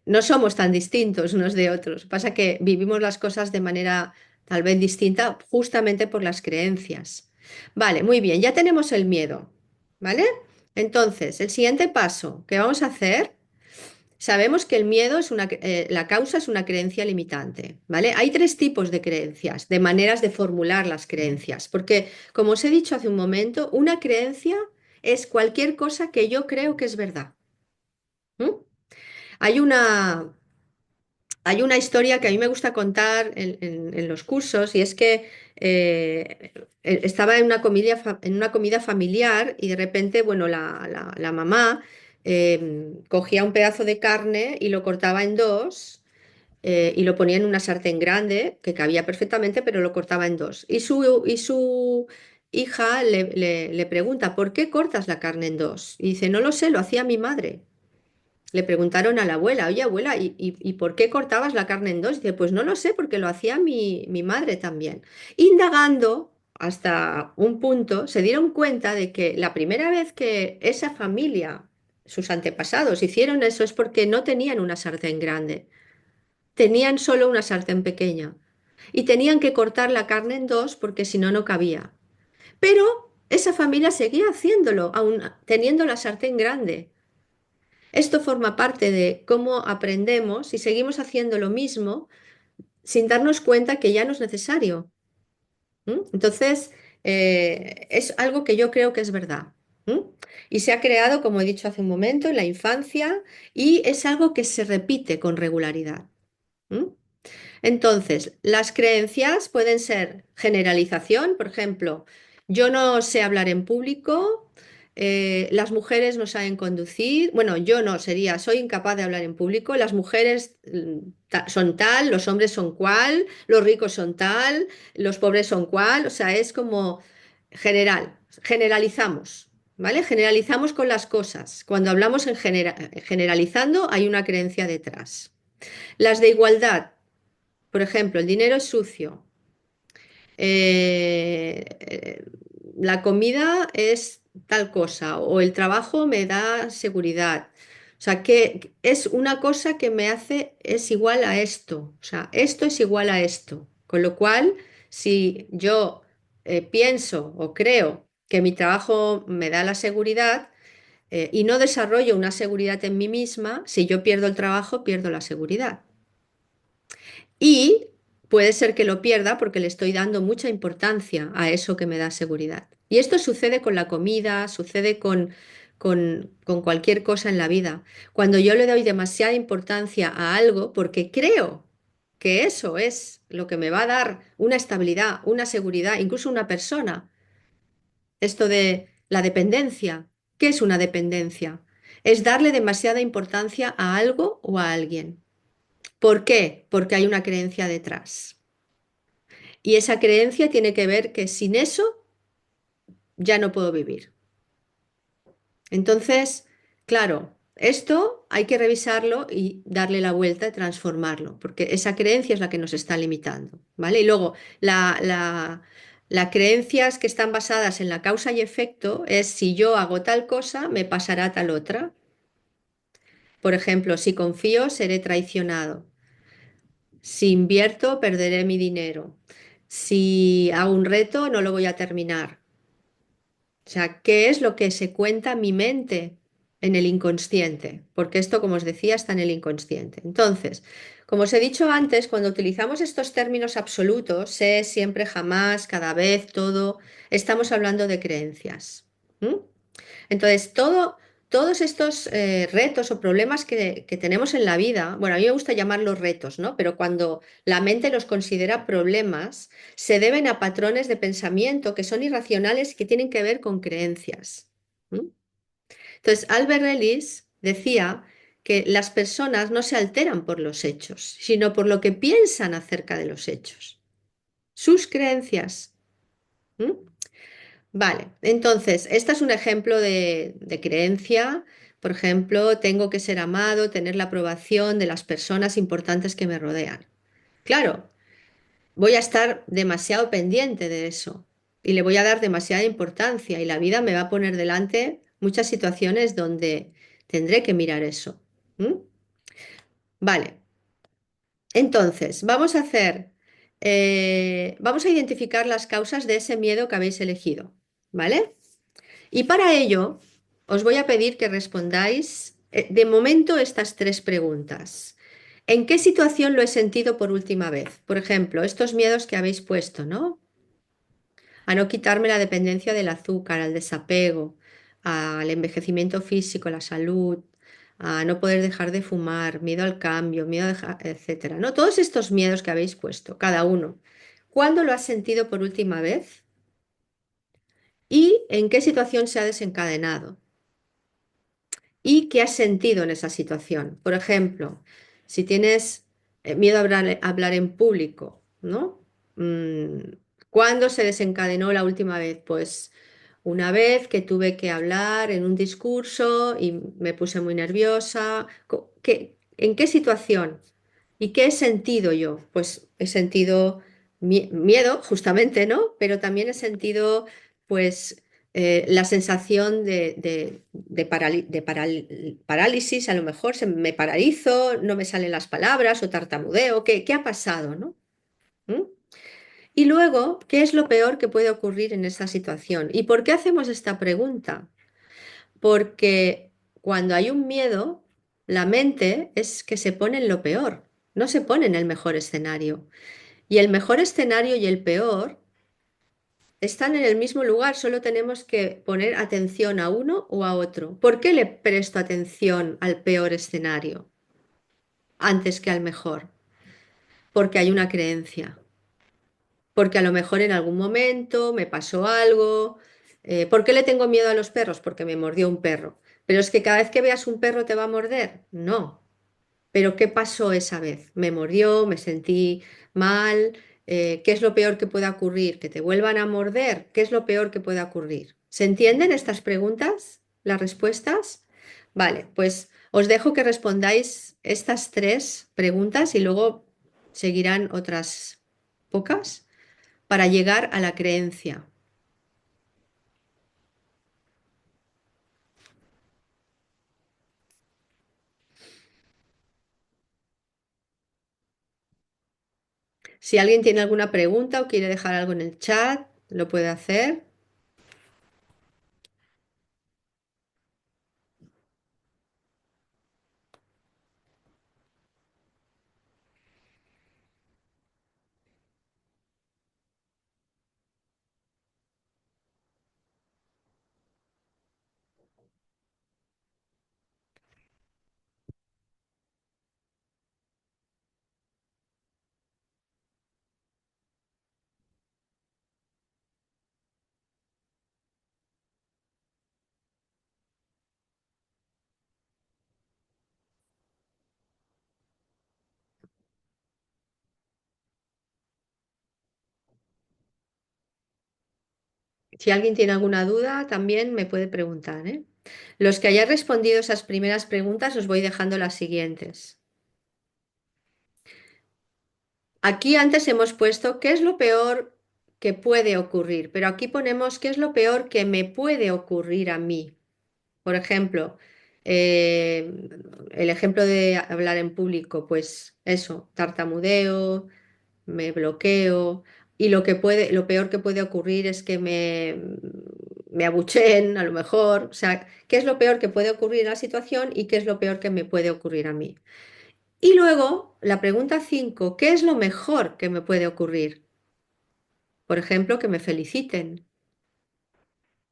S1: no somos tan distintos unos de otros. Pasa que vivimos las cosas de manera tal vez distinta justamente por las creencias. Vale, muy bien, ya tenemos el miedo, ¿vale? Entonces, el siguiente paso que vamos a hacer. Sabemos que el miedo la causa es una creencia limitante, ¿vale? Hay tres tipos de creencias, de maneras de formular las creencias, porque como os he dicho hace un momento, una creencia es cualquier cosa que yo creo que es verdad. ¿M? Hay Hay una historia que a mí me gusta contar en los cursos y es que estaba en una comida, en una comida familiar y de repente, bueno, la mamá cogía un pedazo de carne y lo cortaba en dos y lo ponía en una sartén grande que cabía perfectamente, pero lo cortaba en dos. Y su hija le pregunta, ¿por qué cortas la carne en dos? Y dice, no lo sé, lo hacía mi madre. Le preguntaron a la abuela, oye abuela, ¿y por qué cortabas la carne en dos? Dice, pues no lo sé, porque lo hacía mi madre también. Indagando hasta un punto, se dieron cuenta de que la primera vez que esa familia, sus antepasados, hicieron eso es porque no tenían una sartén grande, tenían solo una sartén pequeña. Y tenían que cortar la carne en dos porque si no, no cabía. Pero esa familia seguía haciéndolo, aun teniendo la sartén grande. Esto forma parte de cómo aprendemos y seguimos haciendo lo mismo sin darnos cuenta que ya no es necesario. Entonces, es algo que yo creo que es verdad. ¿M? Y se ha creado, como he dicho hace un momento, en la infancia y es algo que se repite con regularidad. ¿M? Entonces, las creencias pueden ser generalización, por ejemplo, yo no sé hablar en público, las mujeres no saben conducir, bueno, yo no sería, soy incapaz de hablar en público, las mujeres son tal, los hombres son cual, los ricos son tal, los pobres son cual, o sea, es como general, generalizamos. ¿Vale? Generalizamos con las cosas. Cuando hablamos en generalizando, hay una creencia detrás. Las de igualdad, por ejemplo, el dinero es sucio. eh, eh, la comida es tal cosa o el trabajo me da seguridad. O sea, que es una cosa que me hace, es igual a esto. O sea, esto es igual a esto. Con lo cual, si yo pienso o creo que mi trabajo me da la seguridad y no desarrollo una seguridad en mí misma, si yo pierdo el trabajo, pierdo la seguridad. Y puede ser que lo pierda porque le estoy dando mucha importancia a eso que me da seguridad. Y esto sucede con la comida, sucede con cualquier cosa en la vida. Cuando yo le doy demasiada importancia a algo porque creo que eso es lo que me va a dar una estabilidad, una seguridad, incluso una persona. Esto de la dependencia. ¿Qué es una dependencia? Es darle demasiada importancia a algo o a alguien. ¿Por qué? Porque hay una creencia detrás. Y esa creencia tiene que ver que sin eso ya no puedo vivir. Entonces, claro, esto hay que revisarlo y darle la vuelta y transformarlo, porque esa creencia es la que nos está limitando, ¿vale? Y luego, las creencias que están basadas en la causa y efecto es si yo hago tal cosa, me pasará tal otra. Por ejemplo, si confío, seré traicionado. Si invierto, perderé mi dinero. Si hago un reto, no lo voy a terminar. O sea, ¿qué es lo que se cuenta mi mente en el inconsciente? Porque esto, como os decía, está en el inconsciente. Entonces, como os he dicho antes, cuando utilizamos estos términos absolutos, sé, siempre, jamás, cada vez, todo, estamos hablando de creencias. ¿Mm? Entonces, todos estos retos o problemas que tenemos en la vida, bueno, a mí me gusta llamarlos retos, ¿no? Pero cuando la mente los considera problemas, se deben a patrones de pensamiento que son irracionales y que tienen que ver con creencias. ¿Mm? Entonces, Albert Ellis decía que las personas no se alteran por los hechos, sino por lo que piensan acerca de los hechos, sus creencias. ¿Mm? Vale, entonces, este es un ejemplo de creencia. Por ejemplo, tengo que ser amado, tener la aprobación de las personas importantes que me rodean. Claro, voy a estar demasiado pendiente de eso y le voy a dar demasiada importancia y la vida me va a poner delante muchas situaciones donde tendré que mirar eso. ¿Mm? Vale, entonces, vamos a identificar las causas de ese miedo que habéis elegido. ¿Vale? Y para ello, os voy a pedir que respondáis de momento estas tres preguntas. ¿En qué situación lo he sentido por última vez? Por ejemplo, estos miedos que habéis puesto, ¿no? A no quitarme la dependencia del azúcar, al desapego, al envejecimiento físico, la salud, a no poder dejar de fumar, miedo al cambio, miedo a dejar, etcétera, ¿no? Todos estos miedos que habéis puesto, cada uno. ¿Cuándo lo has sentido por última vez? ¿Y en qué situación se ha desencadenado? ¿Y qué has sentido en esa situación? Por ejemplo, si tienes miedo a hablar en público, ¿no? Mm, ¿Cuándo se desencadenó la última vez? Pues una vez que tuve que hablar en un discurso y me puse muy nerviosa. ¿En qué situación? ¿Y qué he sentido yo? Pues he sentido miedo, justamente, ¿no? Pero también he sentido, pues, la sensación de parálisis, a lo mejor me paralizo, no me salen las palabras o tartamudeo. ¿Qué ha pasado, no? ¿Mm? Y luego, ¿qué es lo peor que puede ocurrir en esta situación? ¿Y por qué hacemos esta pregunta? Porque cuando hay un miedo, la mente es que se pone en lo peor, no se pone en el mejor escenario. Y el mejor escenario y el peor están en el mismo lugar, solo tenemos que poner atención a uno o a otro. ¿Por qué le presto atención al peor escenario antes que al mejor? Porque hay una creencia, porque a lo mejor en algún momento me pasó algo. ¿Por qué le tengo miedo a los perros? Porque me mordió un perro. Pero es que cada vez que veas un perro te va a morder. No. Pero ¿qué pasó esa vez? Me mordió, me sentí mal. ¿Qué es lo peor que pueda ocurrir? ¿Que te vuelvan a morder? ¿Qué es lo peor que pueda ocurrir? ¿Se entienden estas preguntas? ¿Las respuestas? Vale, pues os dejo que respondáis estas tres preguntas y luego seguirán otras pocas para llegar a la creencia. Si alguien tiene alguna pregunta o quiere dejar algo en el chat, lo puede hacer. Si alguien tiene alguna duda, también me puede preguntar, ¿eh? Los que hayáis respondido esas primeras preguntas, os voy dejando las siguientes. Aquí antes hemos puesto qué es lo peor que puede ocurrir, pero aquí ponemos qué es lo peor que me puede ocurrir a mí. Por ejemplo, eh, el ejemplo de hablar en público, pues eso, tartamudeo, me bloqueo y lo peor que puede ocurrir es que me abucheen a lo mejor. O sea, ¿qué es lo peor que puede ocurrir en la situación y qué es lo peor que me puede ocurrir a mí? Y luego, la pregunta 5: ¿qué es lo mejor que me puede ocurrir? Por ejemplo, que me feliciten.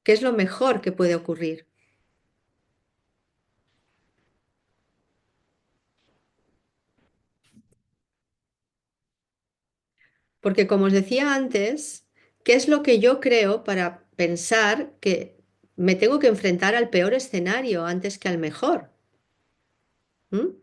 S1: ¿Qué es lo mejor que puede ocurrir? Porque como os decía antes, ¿qué es lo que yo creo para pensar que me tengo que enfrentar al peor escenario antes que al mejor? ¿Mm?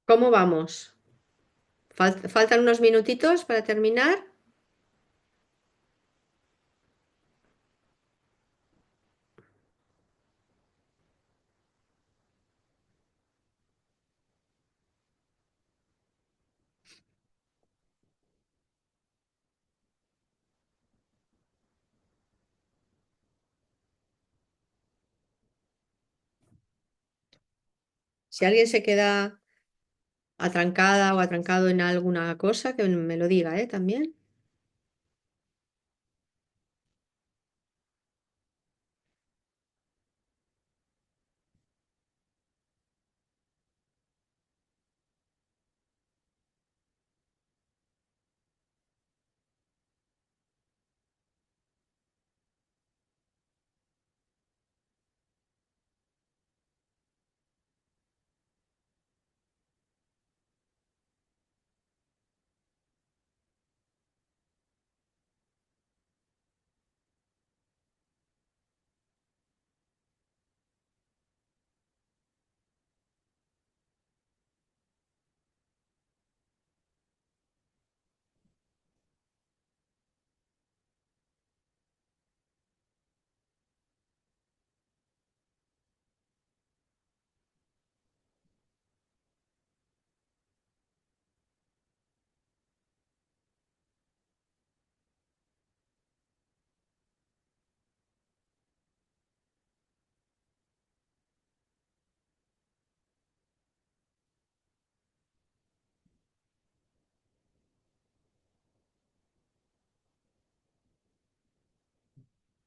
S1: ¿Cómo vamos? ¿Faltan unos minutitos para terminar? Si alguien se queda atrancada o atrancado en alguna cosa, que me lo diga, ¿eh? También.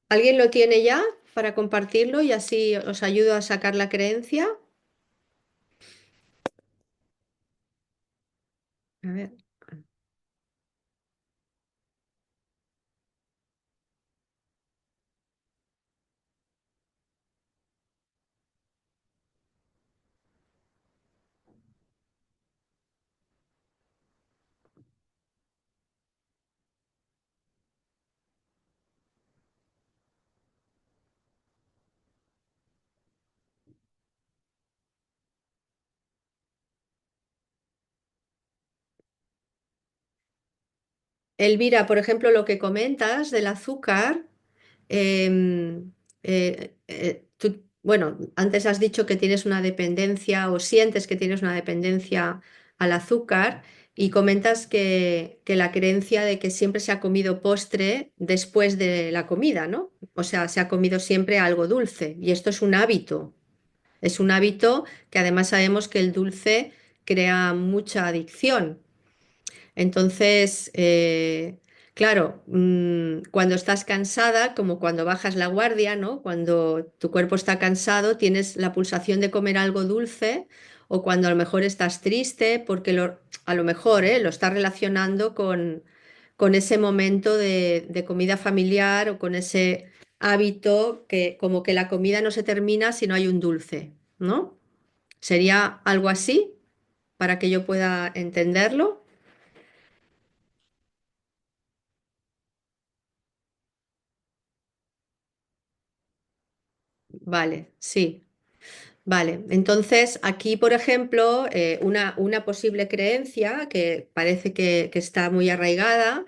S1: ¿Alguien lo tiene ya para compartirlo y así os ayudo a sacar la creencia? A ver. Elvira, por ejemplo, lo que comentas del azúcar, em, bueno, antes has dicho que tienes una dependencia o sientes que tienes una dependencia al azúcar y comentas que la creencia de que siempre se ha comido postre después de la comida, ¿no? O sea, se ha comido siempre algo dulce y esto es un hábito. Es un hábito que además sabemos que el dulce crea mucha adicción. Entonces, claro, cuando estás cansada, como cuando bajas la guardia, ¿no? Cuando tu cuerpo está cansado, tienes la pulsación de comer algo dulce, o cuando a lo mejor estás triste, porque a lo mejor, lo estás relacionando con ese momento de comida familiar o con ese hábito que como que la comida no se termina si no hay un dulce, ¿no? ¿Sería algo así para que yo pueda entenderlo? Vale, sí. Vale, entonces aquí, por ejemplo, una posible creencia que parece que está muy arraigada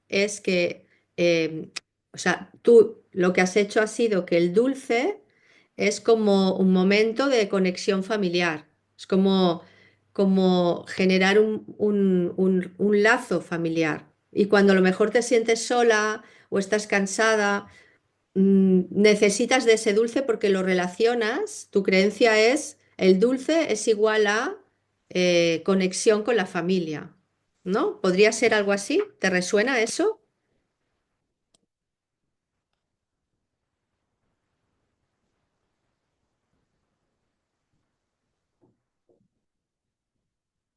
S1: es que, o sea, tú lo que has hecho ha sido que el dulce es como un momento de conexión familiar, es como generar un lazo familiar. Y cuando a lo mejor te sientes sola o estás cansada, necesitas de ese dulce porque lo relacionas, tu creencia es el dulce es igual a conexión con la familia, ¿no? ¿Podría ser algo así? ¿Te resuena eso?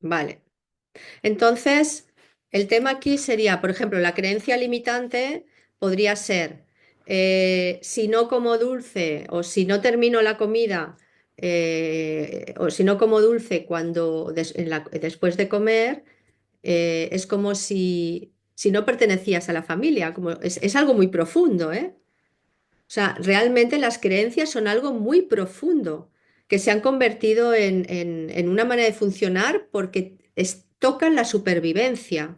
S1: Vale. Entonces, el tema aquí sería, por ejemplo, la creencia limitante podría ser, si no como dulce o si no termino la comida o si no como dulce después de comer, es como si no pertenecías a la familia, es algo muy profundo, ¿eh? O sea, realmente las creencias son algo muy profundo, que se han convertido en una manera de funcionar porque tocan la supervivencia.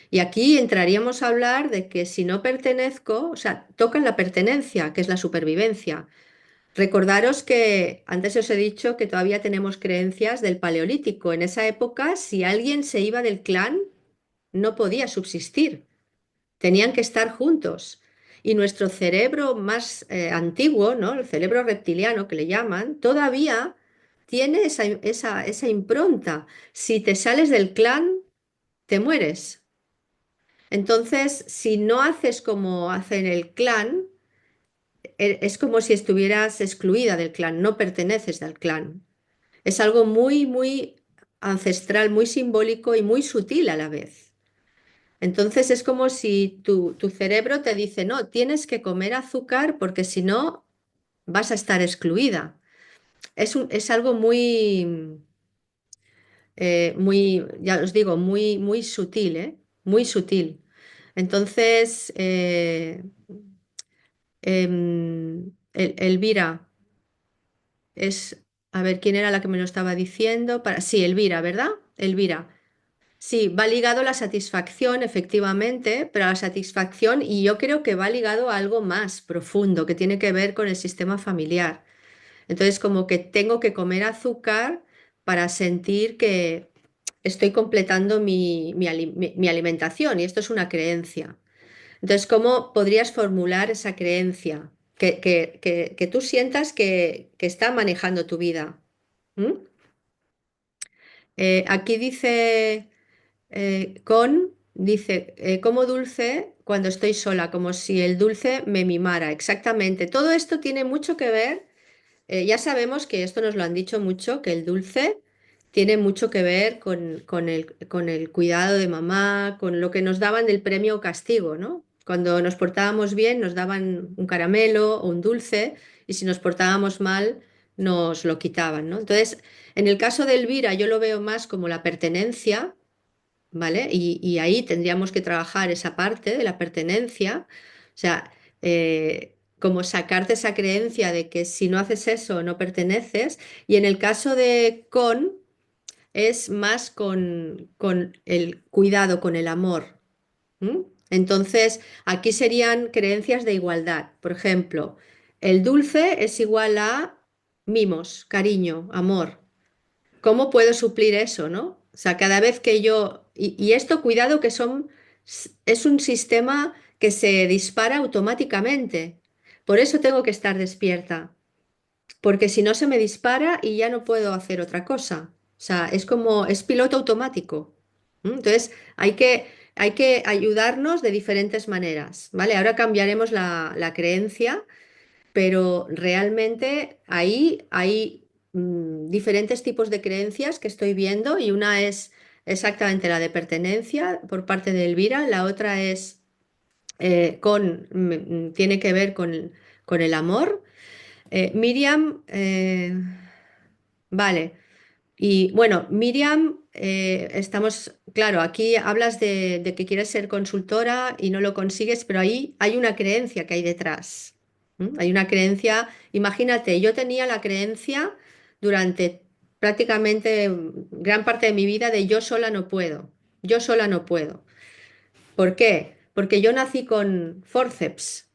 S1: Y aquí entraríamos a hablar de que si no pertenezco, o sea, tocan la pertenencia, que es la supervivencia. Recordaros que antes os he dicho que todavía tenemos creencias del Paleolítico. En esa época, si alguien se iba del clan, no podía subsistir, tenían que estar juntos. Y nuestro cerebro más antiguo, ¿no? El cerebro reptiliano que le llaman, todavía tiene esa impronta. Si te sales del clan, te mueres. Entonces, si no haces como hacen el clan, es como si estuvieras excluida del clan, no perteneces al clan. Es algo muy, muy ancestral, muy simbólico y muy sutil a la vez. Entonces es como si tu cerebro te dice, no, tienes que comer azúcar porque si no vas a estar excluida. Es algo muy, ya os digo, muy, muy sutil, ¿eh? Muy sutil. Entonces, Elvira es, a ver, ¿quién era la que me lo estaba diciendo? Sí, Elvira, ¿verdad? Elvira. Sí, va ligado a la satisfacción, efectivamente, pero a la satisfacción y yo creo que va ligado a algo más profundo que tiene que ver con el sistema familiar. Entonces, como que tengo que comer azúcar para sentir que estoy completando mi alimentación y esto es una creencia. Entonces, ¿cómo podrías formular esa creencia? Que tú sientas que está manejando tu vida. ¿Mm? Aquí dice... dice, como dulce cuando estoy sola, como si el dulce me mimara. Exactamente. Todo esto tiene mucho que ver. Ya sabemos que esto nos lo han dicho mucho, que el dulce tiene mucho que ver con el cuidado de mamá, con lo que nos daban del premio o castigo, ¿no? Cuando nos portábamos bien, nos daban un caramelo o un dulce, y si nos portábamos mal, nos lo quitaban, ¿no? Entonces, en el caso de Elvira, yo lo veo más como la pertenencia. ¿Vale? Y ahí tendríamos que trabajar esa parte de la pertenencia, o sea, como sacarte esa creencia de que si no haces eso no perteneces. Y en el caso de es más con el cuidado, con el amor. ¿M? Entonces, aquí serían creencias de igualdad. Por ejemplo, el dulce es igual a mimos, cariño, amor. ¿Cómo puedo suplir eso, no? O sea, cada vez que y esto, cuidado, que es un sistema que se dispara automáticamente. Por eso tengo que estar despierta, porque si no se me dispara y ya no puedo hacer otra cosa. O sea, es piloto automático. ¿M? Entonces, hay que ayudarnos de diferentes maneras, ¿vale? Ahora cambiaremos la creencia, pero realmente ahí hay diferentes tipos de creencias que estoy viendo y una es exactamente la de pertenencia por parte de Elvira, la otra es tiene que ver con el amor. Miriam, vale. Y bueno, Miriam, claro, aquí hablas de que quieres ser consultora y no lo consigues, pero ahí hay una creencia que hay detrás. Hay una creencia, imagínate, yo tenía la creencia durante prácticamente gran parte de mi vida de yo sola no puedo. ¿Por qué? Porque yo nací con forceps.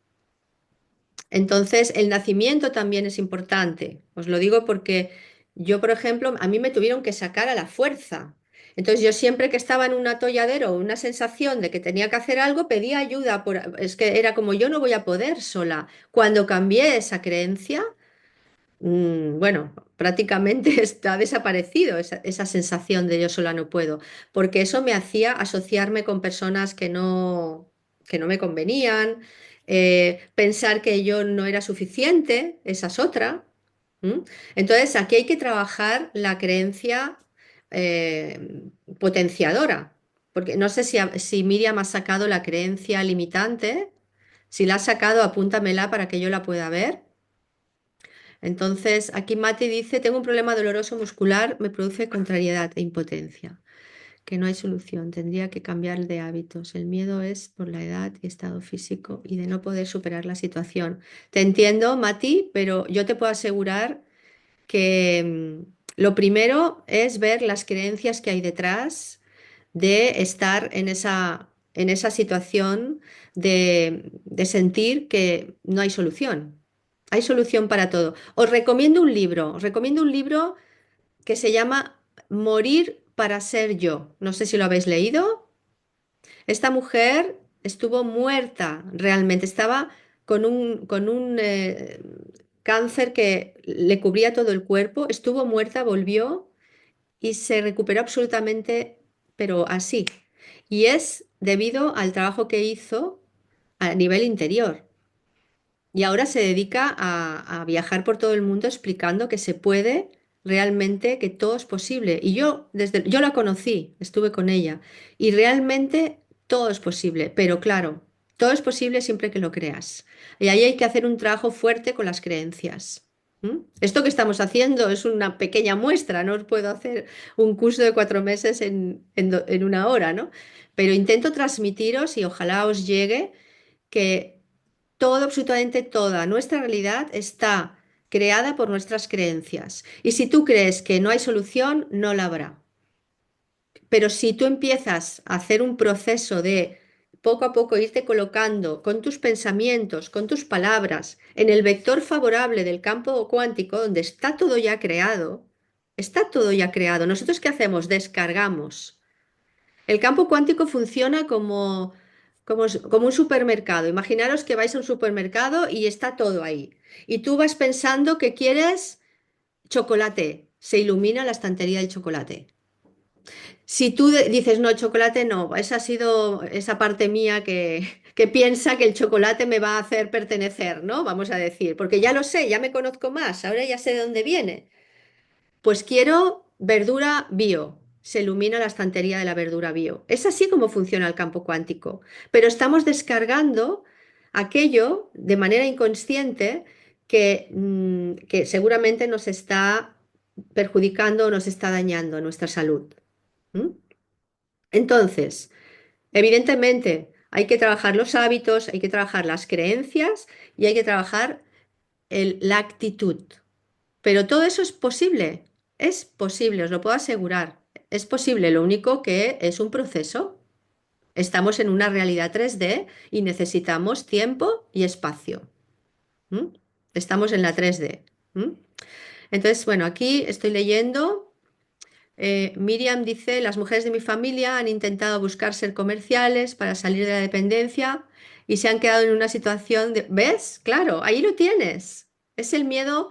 S1: Entonces, el nacimiento también es importante. Os lo digo porque yo, por ejemplo, a mí me tuvieron que sacar a la fuerza. Entonces, yo siempre que estaba en un atolladero, una sensación de que tenía que hacer algo, pedía ayuda. Es que era como yo no voy a poder sola. Cuando cambié esa creencia, bueno, prácticamente está desaparecido esa sensación de yo sola no puedo, porque eso me hacía asociarme con personas que no me convenían, pensar que yo no era suficiente, esa es otra. ¿M? Entonces, aquí hay que trabajar la creencia potenciadora, porque no sé si Miriam ha sacado la creencia limitante. Si la ha sacado, apúntamela para que yo la pueda ver. Entonces, aquí Mati dice, tengo un problema doloroso muscular, me produce contrariedad e impotencia, que no hay solución, tendría que cambiar de hábitos. El miedo es por la edad y estado físico y de no poder superar la situación. Te entiendo, Mati, pero yo te puedo asegurar que lo primero es ver las creencias que hay detrás de estar en esa situación de sentir que no hay solución. Hay solución para todo. Os recomiendo un libro que se llama Morir para ser yo. No sé si lo habéis leído. Esta mujer estuvo muerta realmente, estaba con un cáncer que le cubría todo el cuerpo, estuvo muerta, volvió y se recuperó absolutamente, pero así. Y es debido al trabajo que hizo a nivel interior. Y ahora se dedica a viajar por todo el mundo explicando que se puede realmente, que todo es posible. Y yo la conocí, estuve con ella, y realmente todo es posible. Pero claro, todo es posible siempre que lo creas. Y ahí hay que hacer un trabajo fuerte con las creencias. ¿Mm? Esto que estamos haciendo es una pequeña muestra, no os puedo hacer un curso de 4 meses en una hora, ¿no? Pero intento transmitiros y ojalá os llegue que todo, absolutamente toda nuestra realidad está creada por nuestras creencias. Y si tú crees que no hay solución, no la habrá. Pero si tú empiezas a hacer un proceso de poco a poco irte colocando con tus pensamientos, con tus palabras, en el vector favorable del campo cuántico, donde está todo ya creado, está todo ya creado. ¿Nosotros qué hacemos? Descargamos. El campo cuántico funciona como un supermercado. Imaginaros que vais a un supermercado y está todo ahí. Y tú vas pensando que quieres chocolate. Se ilumina la estantería del chocolate. Si tú dices, no, chocolate no, esa ha sido esa parte mía que piensa que el chocolate me va a hacer pertenecer, ¿no? Vamos a decir, porque ya lo sé, ya me conozco más, ahora ya sé de dónde viene. Pues quiero verdura bio. Se ilumina la estantería de la verdura bio. Es así como funciona el campo cuántico. Pero estamos descargando aquello de manera inconsciente que seguramente nos está perjudicando o nos está dañando nuestra salud. ¿Mm? Entonces, evidentemente, hay que trabajar los hábitos, hay que trabajar las creencias y hay que trabajar la actitud. Pero todo eso es posible, os lo puedo asegurar. Es posible, lo único que es un proceso. Estamos en una realidad 3D y necesitamos tiempo y espacio. ¿M? Estamos en la 3D. ¿M? Entonces, bueno, aquí estoy leyendo. Miriam dice, las mujeres de mi familia han intentado buscar ser comerciales para salir de la dependencia y se han quedado en una situación de... ¿Ves? Claro, ahí lo tienes. Es el miedo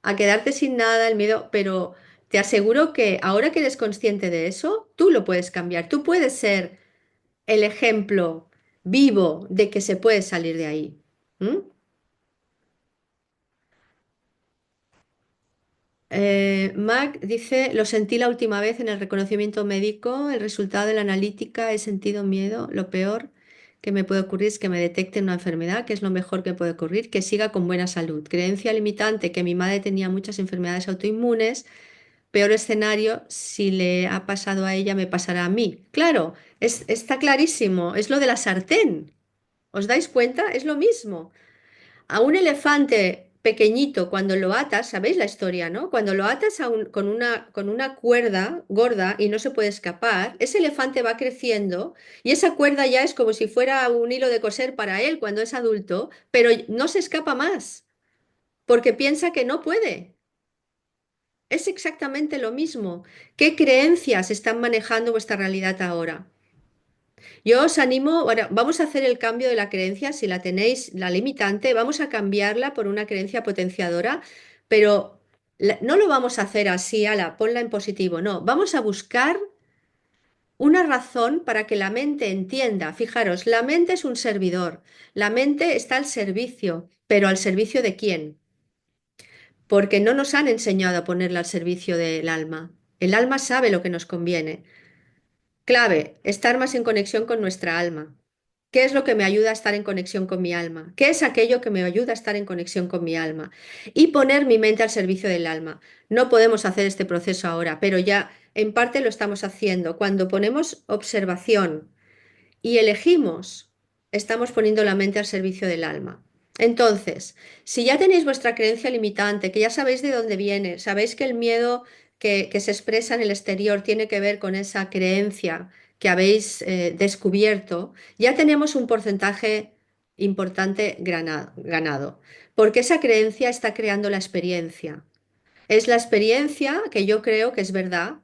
S1: a quedarte sin nada, el miedo, pero te aseguro que ahora que eres consciente de eso, tú lo puedes cambiar. Tú puedes ser el ejemplo vivo de que se puede salir de ahí. ¿Mm? Mac dice, lo sentí la última vez en el reconocimiento médico, el resultado de la analítica, he sentido miedo, lo peor que me puede ocurrir es que me detecten una enfermedad, que es lo mejor que puede ocurrir, que siga con buena salud. Creencia limitante, que mi madre tenía muchas enfermedades autoinmunes, peor escenario, si le ha pasado a ella, me pasará a mí. Claro, está clarísimo, es lo de la sartén. ¿Os dais cuenta? Es lo mismo. A un elefante pequeñito, cuando lo atas, ¿sabéis la historia, no? Cuando lo atas con una cuerda gorda y no se puede escapar, ese elefante va creciendo y esa cuerda ya es como si fuera un hilo de coser para él cuando es adulto, pero no se escapa más, porque piensa que no puede. Es exactamente lo mismo. ¿Qué creencias están manejando vuestra realidad ahora? Yo os animo, bueno, vamos a hacer el cambio de la creencia, si la tenéis, la limitante, vamos a cambiarla por una creencia potenciadora, pero no lo vamos a hacer así, ala, ponla en positivo, no, vamos a buscar una razón para que la mente entienda. Fijaros, la mente es un servidor, la mente está al servicio, pero ¿al servicio de quién? Porque no nos han enseñado a ponerla al servicio del alma. El alma sabe lo que nos conviene. Clave, estar más en conexión con nuestra alma. ¿Qué es lo que me ayuda a estar en conexión con mi alma? ¿Qué es aquello que me ayuda a estar en conexión con mi alma? Y poner mi mente al servicio del alma. No podemos hacer este proceso ahora, pero ya en parte lo estamos haciendo. Cuando ponemos observación y elegimos, estamos poniendo la mente al servicio del alma. Entonces, si ya tenéis vuestra creencia limitante, que ya sabéis de dónde viene, sabéis que el miedo que se expresa en el exterior tiene que ver con esa creencia que habéis descubierto, ya tenemos un porcentaje importante ganado, porque esa creencia está creando la experiencia. Es la experiencia que yo creo que es verdad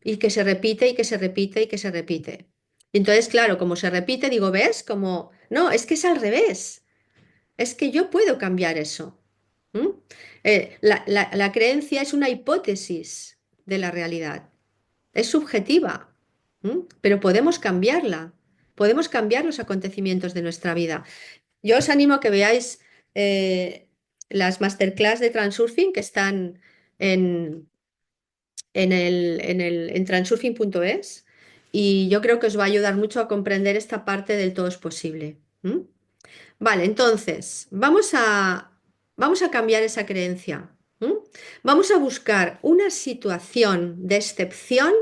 S1: y que se repite y que se repite y que se repite. Y entonces, claro, como se repite, digo, ¿ves? Como, no, es que es al revés. Es que yo puedo cambiar eso. ¿m? La creencia es una hipótesis de la realidad, es subjetiva, pero podemos cambiar los acontecimientos de nuestra vida. Yo os animo a que veáis eh, las masterclass de Transurfing que están en, en transurfing.es y yo creo que os va a ayudar mucho a comprender esta parte del todo es posible. Vale, entonces, vamos a cambiar esa creencia. ¿M? Vamos a buscar una situación de excepción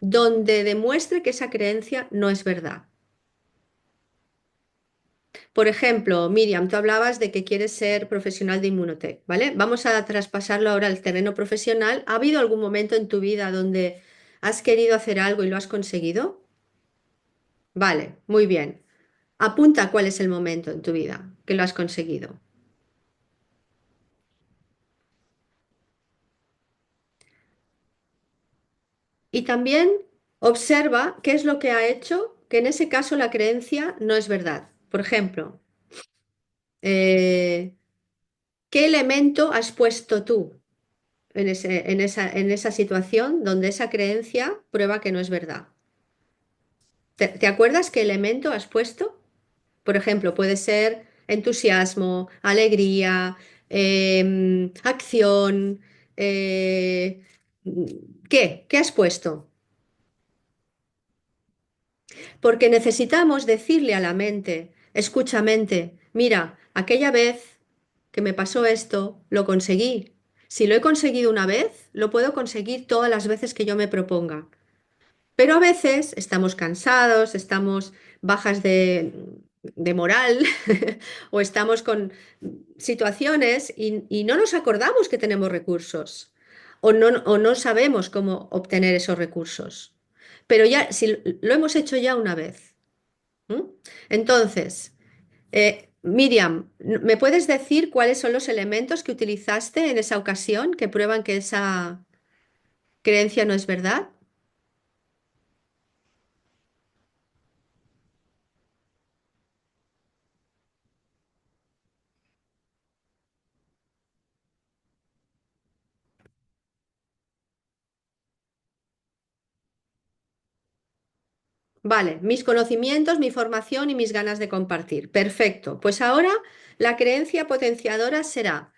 S1: donde demuestre que esa creencia no es verdad. Por ejemplo, Miriam, tú hablabas de que quieres ser profesional de Inmunotech, ¿vale? Vamos a traspasarlo ahora al terreno profesional. ¿Ha habido algún momento en tu vida donde has querido hacer algo y lo has conseguido? Vale, muy bien. Apunta cuál es el momento en tu vida que lo has conseguido. Y también observa qué es lo que ha hecho que en ese caso la creencia no es verdad. Por ejemplo, eh, ¿qué elemento has puesto tú en esa situación donde esa creencia prueba que no es verdad? ¿Te acuerdas qué elemento has puesto? Por ejemplo, puede ser entusiasmo, alegría, acción. eh, ¿Qué? ¿Qué has puesto? Porque necesitamos decirle a la mente, escucha mente, mira, aquella vez que me pasó esto, lo conseguí. Si lo he conseguido una vez, lo puedo conseguir todas las veces que yo me proponga. Pero a veces estamos cansados, estamos bajas de moral o estamos con situaciones y no nos acordamos que tenemos recursos o no sabemos cómo obtener esos recursos. Pero ya, si lo hemos hecho ya una vez. ¿Mm? Entonces, Miriam, ¿me puedes decir cuáles son los elementos que utilizaste en esa ocasión que prueban que esa creencia no es verdad? Vale, mis conocimientos, mi formación y mis ganas de compartir. Perfecto. Pues ahora la creencia potenciadora será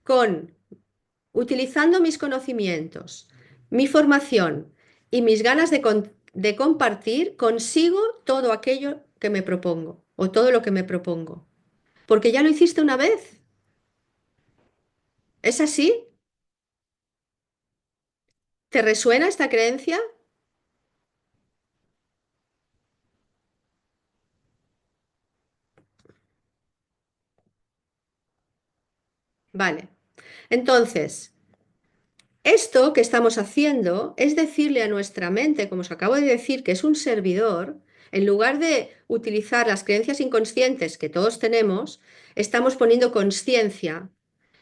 S1: con utilizando mis conocimientos, mi formación y mis ganas de compartir, consigo todo aquello que me propongo o todo lo que me propongo. Porque ya lo hiciste una vez. ¿Es así? ¿Te resuena esta creencia? Vale. Entonces, esto que estamos haciendo es decirle a nuestra mente, como os acabo de decir, que es un servidor, en lugar de utilizar las creencias inconscientes que todos tenemos, estamos poniendo conciencia,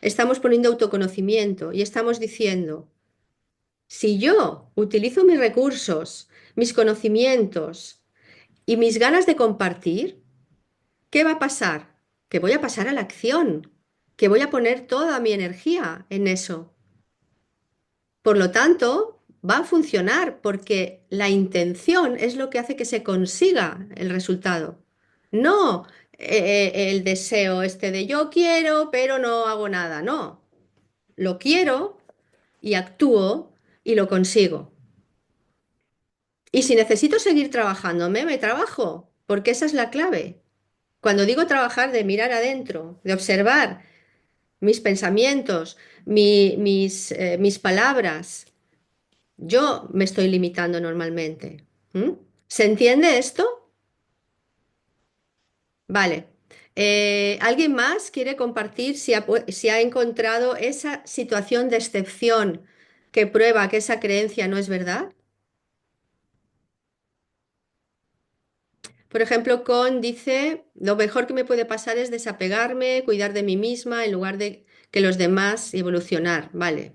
S1: estamos poniendo autoconocimiento y estamos diciendo, si yo utilizo mis recursos, mis conocimientos y mis ganas de compartir, ¿qué va a pasar? Que voy a pasar a la acción, que voy a poner toda mi energía en eso. Por lo tanto, va a funcionar porque la intención es lo que hace que se consiga el resultado. No el deseo este de yo quiero, pero no hago nada. No, lo quiero y actúo y lo consigo. Y si necesito seguir trabajándome, me trabajo, porque esa es la clave. Cuando digo trabajar, de mirar adentro, de observar mis pensamientos, mis palabras. Yo me estoy limitando normalmente. ¿Mm? ¿Se entiende esto? Vale. ¿Alguien más quiere compartir si ha encontrado esa situación de excepción que prueba que esa creencia no es verdad? Por ejemplo, Con dice, lo mejor que me puede pasar es desapegarme, cuidar de mí misma en lugar de que los demás y evolucionar. Vale.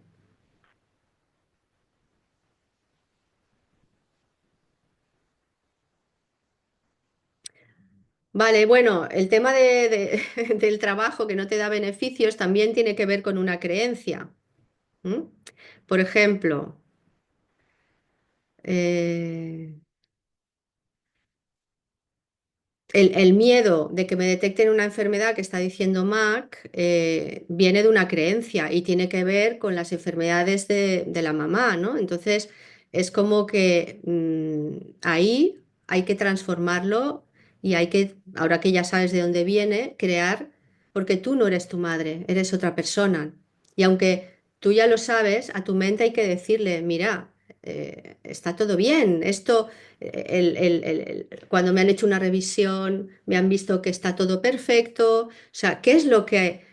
S1: Vale, bueno, el tema del trabajo que no te da beneficios también tiene que ver con una creencia. ¿M? Por ejemplo, eh, el miedo de que me detecten una enfermedad que está diciendo Mac viene de una creencia y tiene que ver con las enfermedades de la mamá, ¿no? Entonces, es como que ahí hay que transformarlo y hay que, ahora que ya sabes de dónde viene, crear, porque tú no eres tu madre, eres otra persona. Y aunque tú ya lo sabes, a tu mente hay que decirle, mira, está todo bien, esto cuando me han hecho una revisión, me han visto que está todo perfecto. O sea, qué es lo que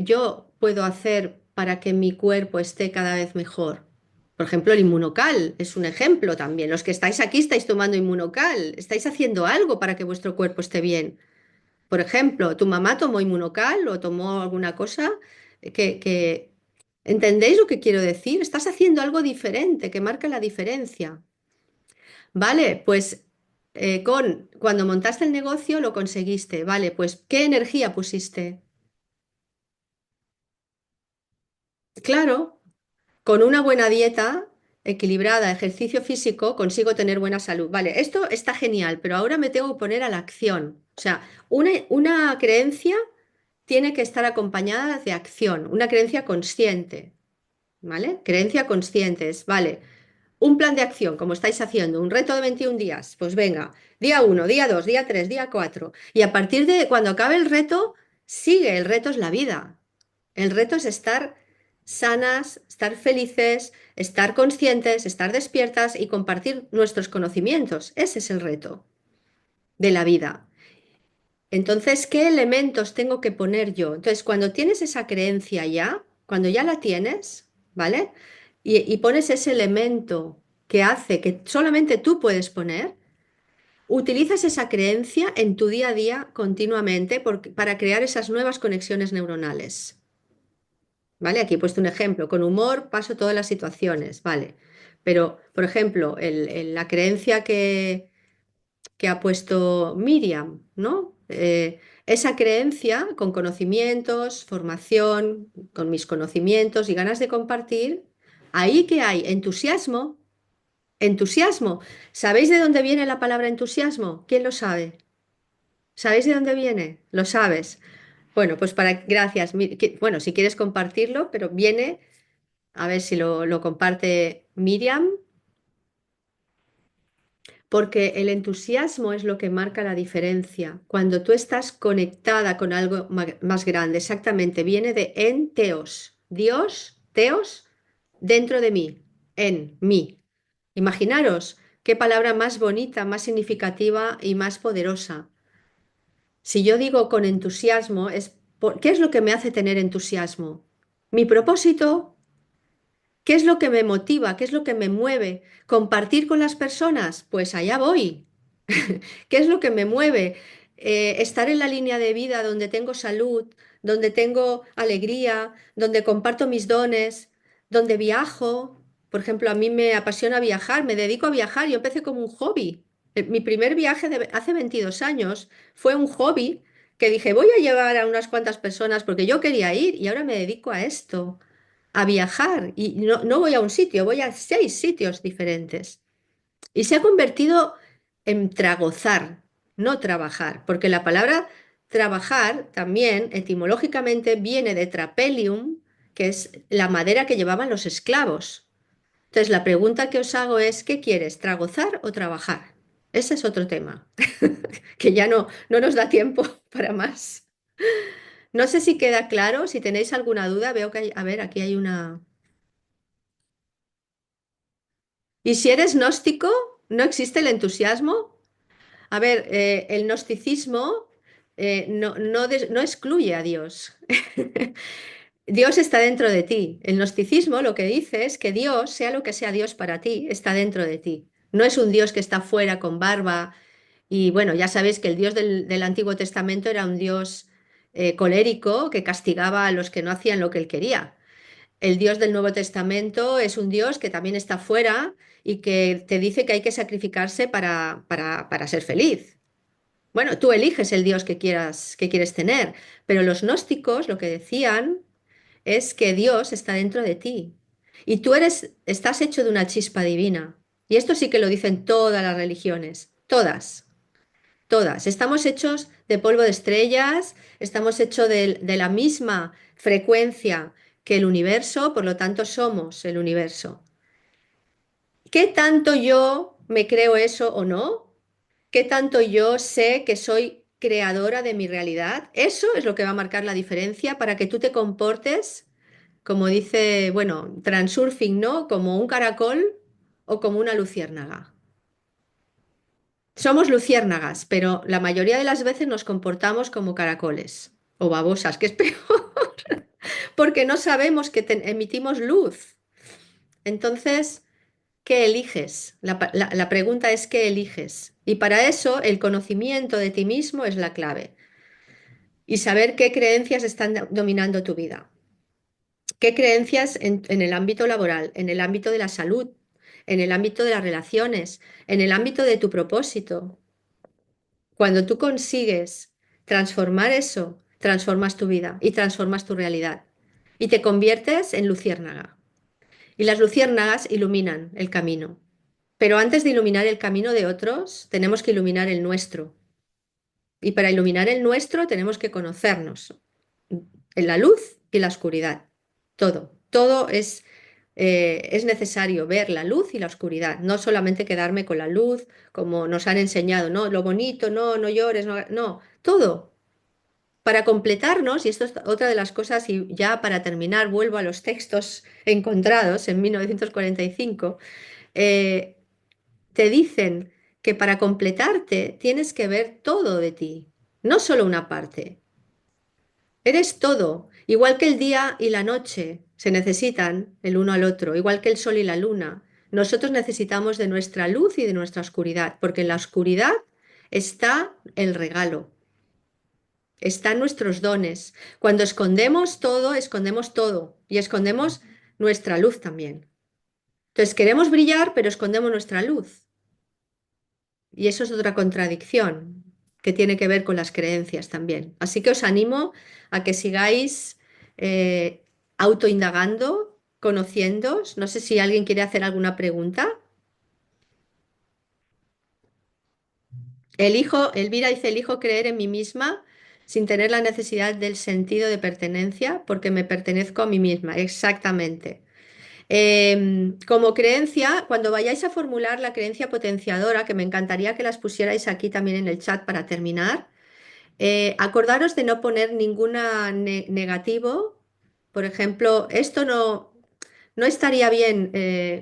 S1: yo puedo hacer para que mi cuerpo esté cada vez mejor? Por ejemplo, el inmunocal es un ejemplo también. Los que estáis aquí estáis tomando inmunocal, estáis haciendo algo para que vuestro cuerpo esté bien. Por ejemplo, ¿tu mamá tomó inmunocal o tomó alguna cosa que... ¿Entendéis lo que quiero decir? Estás haciendo algo diferente que marca la diferencia. Vale, pues cuando montaste el negocio lo conseguiste. Vale, pues ¿qué energía pusiste? Claro, con una buena dieta equilibrada, ejercicio físico, consigo tener buena salud. Vale, esto está genial, pero ahora me tengo que poner a la acción. O sea, una creencia tiene que estar acompañada de acción, una creencia consciente, ¿vale? Creencia consciente es, vale. Un plan de acción, como estáis haciendo, un reto de 21 días. Pues venga, día uno, día 2, día 3, día 4. Y a partir de cuando acabe el reto, sigue. El reto es la vida. El reto es estar sanas, estar felices, estar conscientes, estar despiertas y compartir nuestros conocimientos. Ese es el reto de la vida. Entonces, ¿qué elementos tengo que poner yo? Entonces, cuando tienes esa creencia ya, cuando ya la tienes, ¿vale? Y pones ese elemento que hace que solamente tú puedes poner, utilizas esa creencia en tu día a día continuamente para crear esas nuevas conexiones neuronales, ¿vale? Aquí he puesto un ejemplo. Con humor paso todas las situaciones, ¿vale? Pero, por ejemplo, la creencia que ha puesto Miriam, ¿no? Esa creencia con conocimientos, formación, con mis conocimientos y ganas de compartir, ahí que hay entusiasmo, entusiasmo. ¿Sabéis de dónde viene la palabra entusiasmo? ¿Quién lo sabe? ¿Sabéis de dónde viene? ¿Lo sabes? Bueno, pues gracias. Bueno, si quieres compartirlo, pero viene, a ver si lo comparte Miriam. Porque el entusiasmo es lo que marca la diferencia. Cuando tú estás conectada con algo más grande, exactamente, viene de en teos. Dios, teos, dentro de mí, en mí. Imaginaros qué palabra más bonita, más significativa y más poderosa. Si yo digo con entusiasmo, ¿qué es lo que me hace tener entusiasmo? Mi propósito. ¿Qué es lo que me motiva? ¿Qué es lo que me mueve? ¿Compartir con las personas? Pues allá voy. ¿Qué es lo que me mueve? Estar en la línea de vida donde tengo salud, donde tengo alegría, donde comparto mis dones, donde viajo. Por ejemplo, a mí me apasiona viajar, me dedico a viajar. Yo empecé como un hobby. Mi primer viaje de hace 22 años fue un hobby que dije, voy a llevar a unas cuantas personas porque yo quería ir y ahora me dedico a esto, a viajar. Y no voy a un sitio, voy a 6 sitios diferentes. Y se ha convertido en tragozar, no trabajar, porque la palabra trabajar también etimológicamente viene de trapelium, que es la madera que llevaban los esclavos. Entonces, la pregunta que os hago es, ¿qué quieres, tragozar o trabajar? Ese es otro tema, que ya no nos da tiempo para más. No sé si queda claro, si tenéis alguna duda, veo que hay, a ver, aquí hay una... ¿Y si eres gnóstico, no existe el entusiasmo? A ver, el gnosticismo no excluye a Dios. Dios está dentro de ti. El gnosticismo lo que dice es que Dios, sea lo que sea Dios para ti, está dentro de ti. No es un Dios que está fuera con barba. Y bueno, ya sabéis que el Dios del Antiguo Testamento era un Dios colérico que castigaba a los que no hacían lo que él quería. El Dios del Nuevo Testamento es un Dios que también está fuera y que te dice que hay que sacrificarse para ser feliz. Bueno, tú eliges el Dios que quieras, que quieres tener, pero los gnósticos lo que decían es que Dios está dentro de ti y tú estás hecho de una chispa divina. Y esto sí que lo dicen todas las religiones, todas, todas. Estamos hechos de polvo de estrellas, estamos hechos de la misma frecuencia que el universo, por lo tanto somos el universo. ¿Qué tanto yo me creo eso o no? ¿Qué tanto yo sé que soy creadora de mi realidad? Eso es lo que va a marcar la diferencia para que tú te comportes, como dice, bueno, transurfing, ¿no? Como un caracol o como una luciérnaga. Somos luciérnagas, pero la mayoría de las veces nos comportamos como caracoles o babosas, que es peor, porque no sabemos que emitimos luz. Entonces, ¿qué eliges? La pregunta es ¿qué eliges? Y para eso el conocimiento de ti mismo es la clave. Y saber qué creencias están dominando tu vida. ¿Qué creencias en el ámbito laboral, en el ámbito de la salud, en el ámbito de las relaciones, en el ámbito de tu propósito? Cuando tú consigues transformar eso, transformas tu vida y transformas tu realidad. Y te conviertes en luciérnaga. Y las luciérnagas iluminan el camino. Pero antes de iluminar el camino de otros, tenemos que iluminar el nuestro. Y para iluminar el nuestro tenemos que conocernos en la luz y la oscuridad. Todo, todo es necesario ver la luz y la oscuridad, no solamente quedarme con la luz como nos han enseñado, no, lo bonito, no, no llores, no, no, todo. Para completarnos, y esto es otra de las cosas, y ya para terminar, vuelvo a los textos encontrados en 1945, eh, te dicen que para completarte tienes que ver todo de ti, no solo una parte. Eres todo, igual que el día y la noche se necesitan el uno al otro, igual que el sol y la luna. Nosotros necesitamos de nuestra luz y de nuestra oscuridad, porque en la oscuridad está el regalo, están nuestros dones. Cuando escondemos todo y escondemos nuestra luz también. Entonces queremos brillar, pero escondemos nuestra luz. Y eso es otra contradicción que tiene que ver con las creencias también. Así que os animo a que sigáis autoindagando, conociéndoos. No sé si alguien quiere hacer alguna pregunta. Elvira dice, elijo creer en mí misma sin tener la necesidad del sentido de pertenencia porque me pertenezco a mí misma. Exactamente. Como creencia, cuando vayáis a formular la creencia potenciadora, que me encantaría que las pusierais aquí también en el chat para terminar. Acordaros de no poner ninguna negativo. Por ejemplo, esto no estaría bien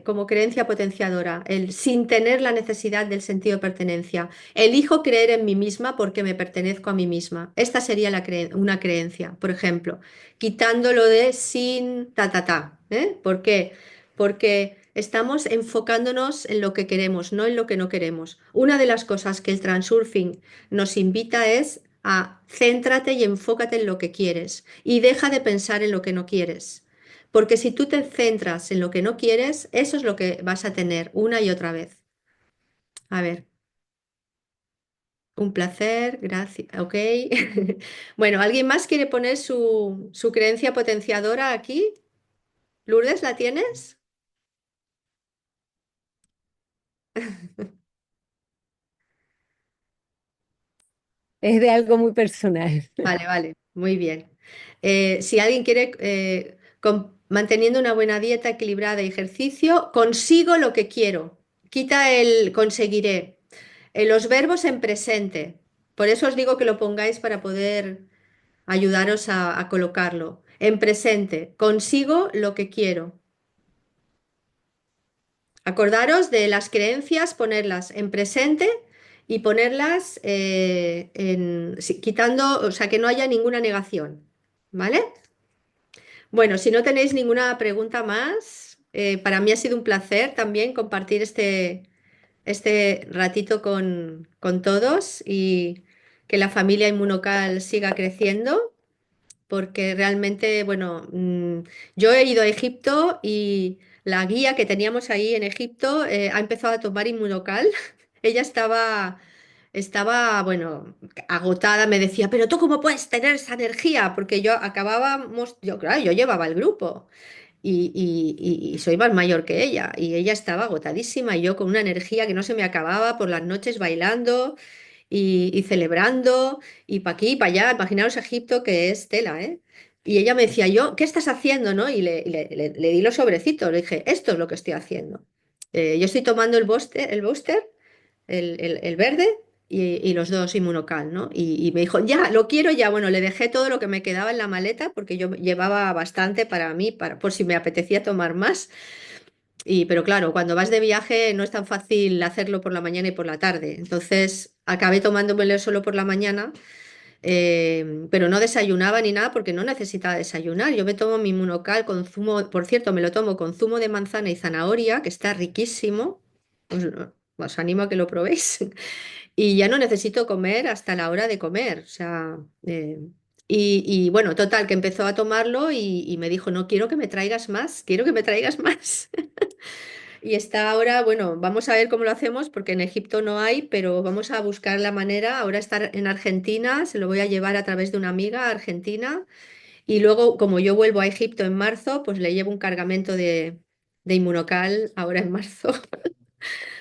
S1: como creencia potenciadora, el sin tener la necesidad del sentido de pertenencia. Elijo creer en mí misma porque me pertenezco a mí misma. Esta sería una creencia, por ejemplo, quitándolo de sin ta ta ta. ¿Eh? ¿Por qué? Porque estamos enfocándonos en lo que queremos, no en lo que no queremos. Una de las cosas que el transurfing nos invita es a céntrate y enfócate en lo que quieres y deja de pensar en lo que no quieres. Porque si tú te centras en lo que no quieres, eso es lo que vas a tener una y otra vez. A ver, un placer, gracias. Ok. Bueno, ¿alguien más quiere poner su creencia potenciadora aquí? Lourdes, ¿la tienes?
S2: Es de algo muy personal.
S1: Vale, vale, muy bien. Si alguien quiere, manteniendo una buena dieta equilibrada y ejercicio, consigo lo que quiero. Quita el conseguiré. Los verbos en presente. Por eso os digo que lo pongáis para poder ayudaros a colocarlo. En presente, consigo lo que quiero. Acordaros de las creencias, ponerlas en presente y ponerlas sí, quitando, o sea, que no haya ninguna negación. ¿Vale? Bueno, si no tenéis ninguna pregunta más, para mí ha sido un placer también compartir este ratito con todos y que la familia Inmunocal siga creciendo, porque realmente, bueno, yo he ido a Egipto y la guía que teníamos ahí en Egipto ha empezado a tomar Inmunocal. Ella estaba estaba, bueno, agotada, me decía, pero tú cómo puedes tener esa energía, porque yo acabábamos, yo, claro, yo llevaba el grupo y soy más mayor que ella, y ella estaba agotadísima y yo con una energía que no se me acababa por las noches bailando y celebrando, y para aquí y para allá, imaginaos Egipto que es tela, ¿eh? Y ella me decía, yo, ¿qué estás haciendo, no? Y le di los sobrecitos, le dije, esto es lo que estoy haciendo. Yo estoy tomando el booster, el verde y los dos inmunocal, ¿no? Y me dijo, ya, lo quiero ya. Bueno, le dejé todo lo que me quedaba en la maleta porque yo llevaba bastante para mí, por si me apetecía tomar más. Pero claro, cuando vas de viaje no es tan fácil hacerlo por la mañana y por la tarde. Entonces acabé tomándomelo solo por la mañana, pero no desayunaba ni nada porque no necesitaba desayunar. Yo me tomo mi Inmunocal con zumo, por cierto, me lo tomo con zumo de manzana y zanahoria, que está riquísimo. Os animo a que lo probéis. Y ya no necesito comer hasta la hora de comer. O sea, bueno, total, que empezó a tomarlo y me dijo, no quiero que me traigas más, quiero que me traigas más. Y está ahora, bueno, vamos a ver cómo lo hacemos porque en Egipto no hay, pero vamos a buscar la manera. Ahora está en Argentina, se lo voy a llevar a través de una amiga a Argentina. Y luego, como yo vuelvo a Egipto en marzo, pues le llevo un cargamento de Inmunocal ahora en marzo.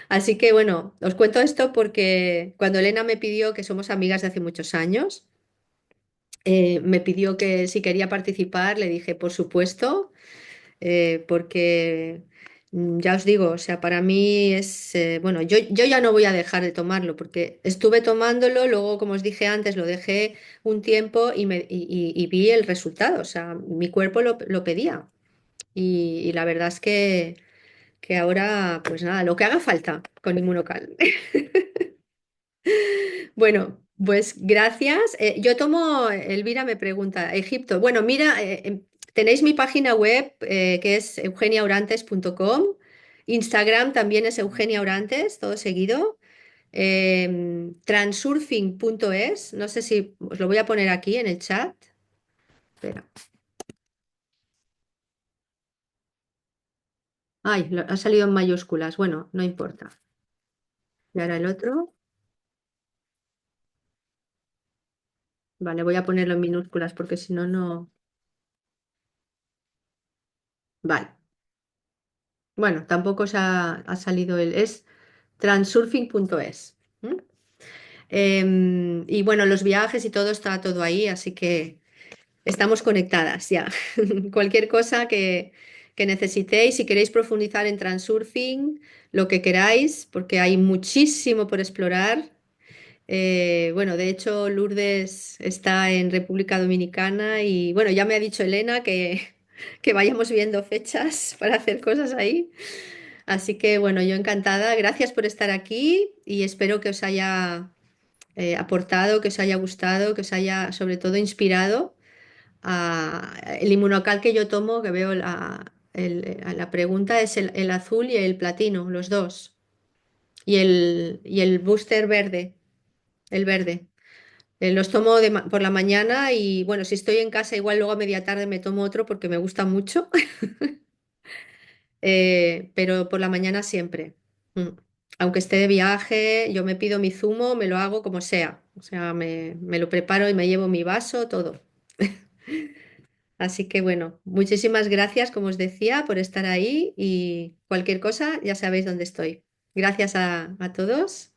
S1: Así que bueno, os cuento esto porque cuando Elena me pidió, que somos amigas de hace muchos años, me pidió que si quería participar, le dije, por supuesto, porque ya os digo, o sea, para mí es, bueno, yo ya no voy a dejar de tomarlo porque estuve tomándolo, luego, como os dije antes, lo dejé un tiempo y vi el resultado, o sea, mi cuerpo lo pedía. Y la verdad es que ahora, pues nada, lo que haga falta con Inmunocal. Bueno, pues gracias. Yo tomo, Elvira me pregunta, Egipto. Bueno, mira, tenéis mi página web que es eugeniaorantes.com. Instagram también es Eugenia Orantes, todo seguido. Transurfing.es, no sé si os lo voy a poner aquí en el chat. Espera. Ay, ha salido en mayúsculas. Bueno, no importa. Y ahora el otro. Vale, voy a ponerlo en minúsculas porque si no, no. Vale. Bueno, tampoco ha salido el. Es transurfing.es. ¿M? Y bueno, los viajes y todo está todo ahí, así que estamos conectadas ya. Cualquier cosa que necesitéis, si queréis profundizar en transurfing, lo que queráis, porque hay muchísimo por explorar. Bueno, de hecho, Lourdes está en República Dominicana y bueno, ya me ha dicho Elena que vayamos viendo fechas para hacer cosas ahí. Así que bueno, yo encantada. Gracias por estar aquí y espero que os haya aportado, que os haya gustado, que os haya sobre todo inspirado. El inmunocal que yo tomo, que veo la pregunta, es el azul y el platino, los dos. Y el booster verde, el verde. Los tomo por la mañana y bueno, si estoy en casa, igual luego a media tarde me tomo otro porque me gusta mucho. Pero por la mañana siempre. Mm. Aunque esté de viaje, yo me pido mi zumo, me lo hago como sea. O sea, me lo preparo y me llevo mi vaso, todo. Así que bueno, muchísimas gracias, como os decía, por estar ahí y cualquier cosa, ya sabéis dónde estoy. Gracias a todos.